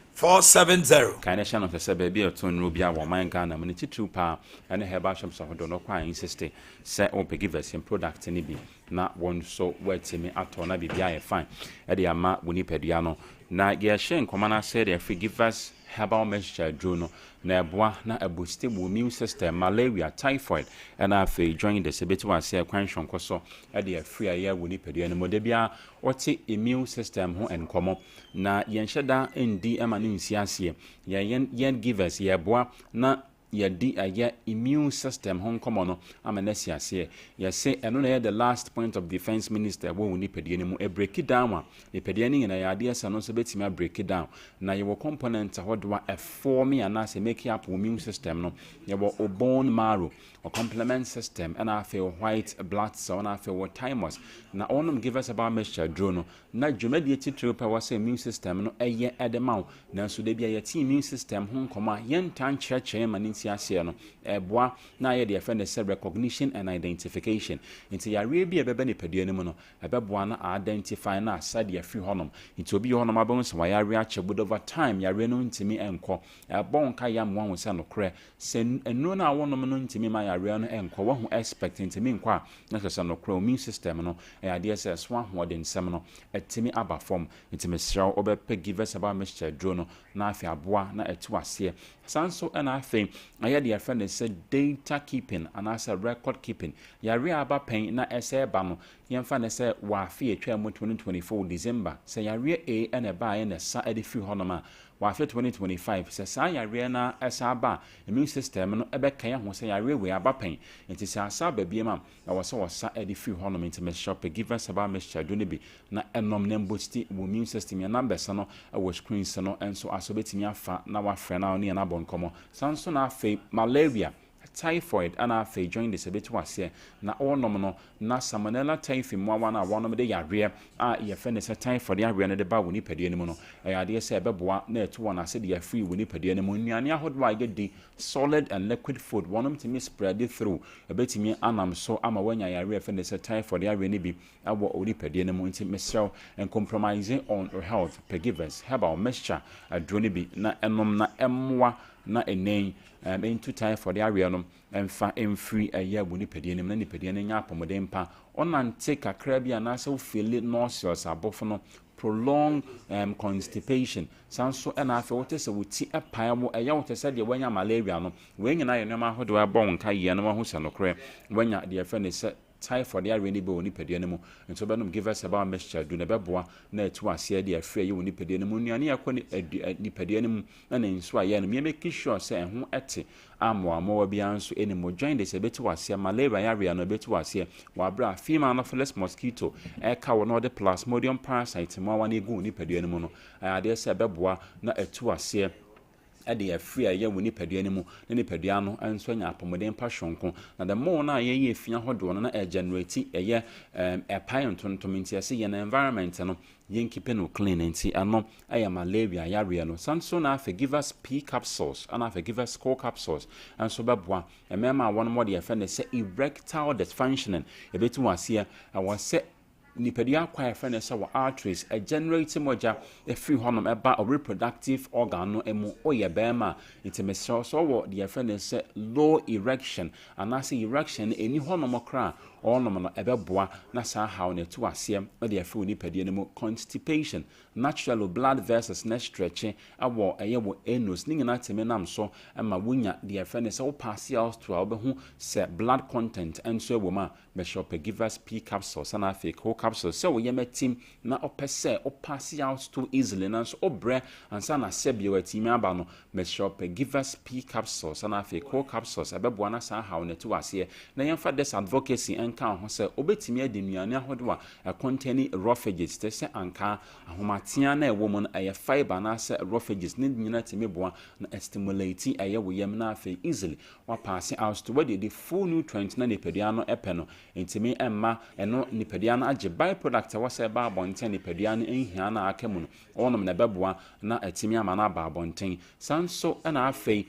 kind of channel for baby or tune rubia or mine Ghana many 2 pa and herba shops of don't quite insist say on give us in product any be not one so wait to me at on be fine Eddie ama we pediano na ye shen komana said if we give us herbal mixture drono na eboa na boost immune system malaria typhoid and afi join the sebeti wa say kwan hwonko so e de afri aye woni pedua no mode bia wote immune system ho enkomo na yen hyeda ndi ema no nsi ase yen give us ye eboa na yadi aye immune system hon komo no amanasi ase ye say eno na the last point of defense minister wo ni pedie ni mu e break it down e pedie ni na ya de asa no so betimi break it down na ye wo component ahodoa e form ya say make up immune system no ye wo bone marrow or complement system and I feel white blood cell and I feel thymus na onum give us about mixture drone na dwumadi titru pa was immune system no eye edema na so de bia ye immune system ho nkoma ye ntan cheche maninti ase no eboa na ye de friend say recognition and identification into ya re bia bebe ne padua ne mu no ebeboa na identify na asade ya free honom into obi honom abon so ya re ache good over time ya re no ntimi enko ebon ka ya mo ho se no kre se enu na wonom no ntimi ma yare no enko wo ho expect ntimi nkwa na so no kre immune system no ya de say so ho de nsem no etimi aba form ntimi sraw obepe give us about mixture drone na afi aboa na etu ase sanso na afi aye de friend say data keeping and as a record keeping yare aba pen na ese ba no yemfa ne say wa afi etwa mu 2024 December say yare a na ba ye na sa ede fi honoma wa afi 2025 say sa yare na esa ba immune system no ebe kan ho say yare we aba pen enti say asa ba bia ma na wo so sa ede fi honoma enti me shop give us about mixture do ne bi na enom nem boost immune system ya numbers no our screens no enso asobetimi afa na wa frɛ na ne na bon komo sanso na afi malaria typhoid and afi join this a bit was na onom no na salmonella typhi mo na wonom de yare a ye fe ne typhoid yare ne de ba woni padua ne mu no ade se ebeboa na eto wona se de free woni padua ne mu nnuane ahodo a get solid and liquid food wonom timi spread it through ebetimi anam so ama wanya yare fe ne typhoid yare ne bi awo woni padua ne mu nti mesrel and compromising on your health pegivers herbal mixture adrone bi na enom na emwa na enen into time for the area no emfa emfree aya bu nipadie nim na nipadie nya apomode mpa onante kakra bia na so feel nauseous abofo no prolonged constipation sanso na afa wote se wuti epan mo eya wote se de wanya malaria no wenya na yenema ahodo abon nka ye no ho se no kre wenya de afa ne se typhoid ya really be oni padua ne mu nso benum give us about mixture do na beboa na etu ase de afre ye oni padua ne mu nuane yakoni ni padua ne mu na nso aye no me make sure say ho ete amo bia nso eni mo join de se betu ase malaria ya ria no betu ase wa bra female anopheles mosquito e ka wo no de plasmodium parasite mo wa na egu oni padua ne mu no ade se beboa na etu ase ade afri aye woni padua ne mu ne ne padua no enso nya apomode mpa hwonko na the more na ye fia hodo no na generate eye epan tontom nti ase ye na environment no yen keep no clean nti ano aya malaria yare no sanso na give us P capsules and give us core capsules and so beboa emema one more de fe say erectile dysfunctioning ebetu wase I was say nipadia kwa friend say wa arteries a generate moja e free honum eba a reproductive organ no emu oye bema intimacy so wo the friend say low erection and as erection any honum kra ɔnom no ɛbɛboa na saa haw no ɛto aseɛ na de afi wo nipadua no mu constipation natural blood vessels na stretch awɔ ɛyɛ wɔ anus ne nyinaa teme nam so ma wonya de ɛfɛ ne sɛ wo pass out to a wobɛhu sɛ blood content ɛnso ɛwɔ mu a bɛhyɛ ɔpɛ givers p capsules ana afei co capsules sɛ woyɛ matim na ɔpɛ sɛ wo pass out to easily nanso obrɛ ansa na sɛbia watimi aba no bɛhyɛ ɔpɛ givers p capsules ana afei co capsules ɛbɛboa na saa haw no to aseɛ na yɛmfa des advocacy ɛnka ho sɛ obɛtumi ade nnuane ahodoɔ a contain roughages te sɛ anka ahomatea na ɛwɔ mu no ɛyɛ fiber na sɛ roughages ne nyina tumi boa na stimulate ɛyɛ wo yam na afei easily wa pass out to what the full nutrient na nipadua no ɛpɛ no ntumi ɛmma ɛno nipadua no agye byproduct a wɔsɛ ba abɔnten nipadua no nhia na aka mu no ɔnom na ɛbɛboa na atumi ama na aba abɔnten sanso ɛna afei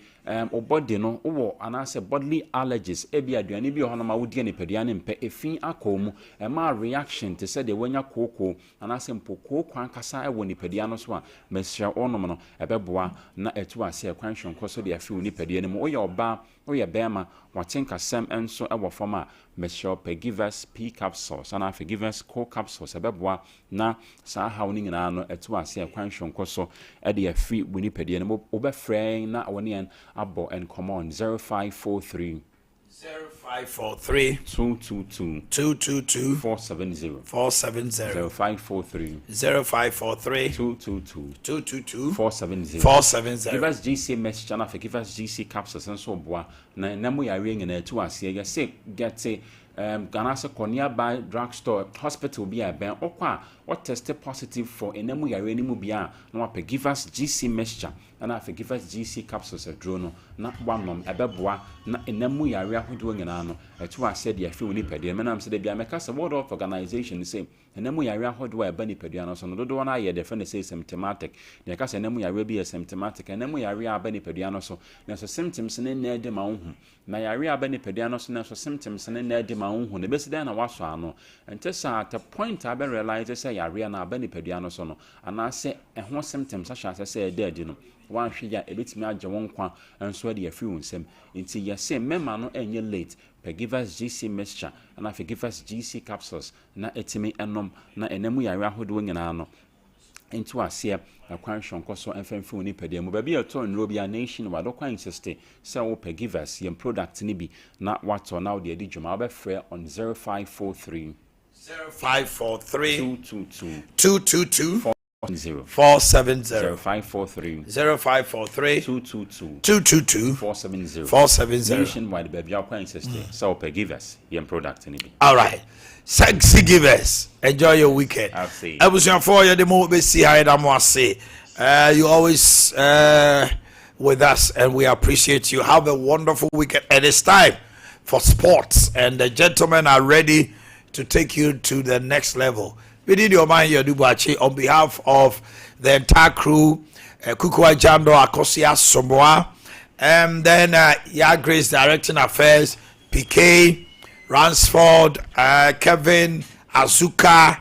body no wo anase bodily allergies ebi aduane bi ho na ma wodi nipadua no mpɛ efin akɔ mu ɛma reaction te sɛ de wanya kooko anase mpoko kwan kasa ɛwɔ nipadua no so a mesrɛ ɔnom no ɛbɛboa na ɛtu ase ɛkwan hwonko so de afi wo nipadua no mu oyɛ ɔba oyɛ bɛma waten kasɛm ɛnso ɛwɔ fam a mesrɛ ɔpɛ givers p capsules ana afɛ givers co capsules ɛbɛboa na saa haw no nyinaa no ɛtu ase ɛkwan hwonko so ɛde afi wo nipadua no mu wobɛfrɛ na wɔne yɛn abo and come on 0543 222 470 0543 222 470 give us GC message and give us GC capsules and so boa na namu ya ring na to asie ya say get Ghana se nearby drugstore hospital be a ben okwa what tested positive for enemu ya reni mu bia na wape give us GC mixture na afi give us GC capsules a drone na wamnom ebeboa na enemu ya re ahodo nyina no etu ase de afi woni pede menam se de bia meka se World Health Organization say enemu ya re ahodo eba ni pede no so no dodo na ye de fe ne say symptomatic na ka se enemu ya re bi symptomatic enemu ya re aba ni pede no so na so symptoms ne na de ma wo na ya re aba ni pede no so na so symptoms ne na de ma wo ne besida na waso ano ente sa at a point I realize say ya re na aba ni pede no so no ana se ehho symptoms ahya say dead no wan hwe ya ebetimi agye won kwa enso de afi wonsem nti yese mema no enye late pe give us GC mixture and afi give us GC capsules na etimi enom na enemu yare ahodo nyina no into asia akwan hwonko so emfemfe woni pede mu ba bi eto nro bi a nation wado kwan insiste say wo pe give us your product ni bi na wato na wo de adi dwuma ba frɛ on 0543 222 470 0543 222 470 nationwide baby akwan insiste so pe give us your product ni bi. All right, sexy givers, enjoy your weekend. I was your for you the more we see how I say you always with us and we appreciate you. Have a wonderful weekend and it's time for sports and the gentlemen are ready to take you to the next level. We did Omanhene Yaw Boakye on behalf of the entire crew, Kukua Jando, Akosia Somboa, and then Ya Grace Directing Affairs, PK, Ransford, Kevin, Azuka,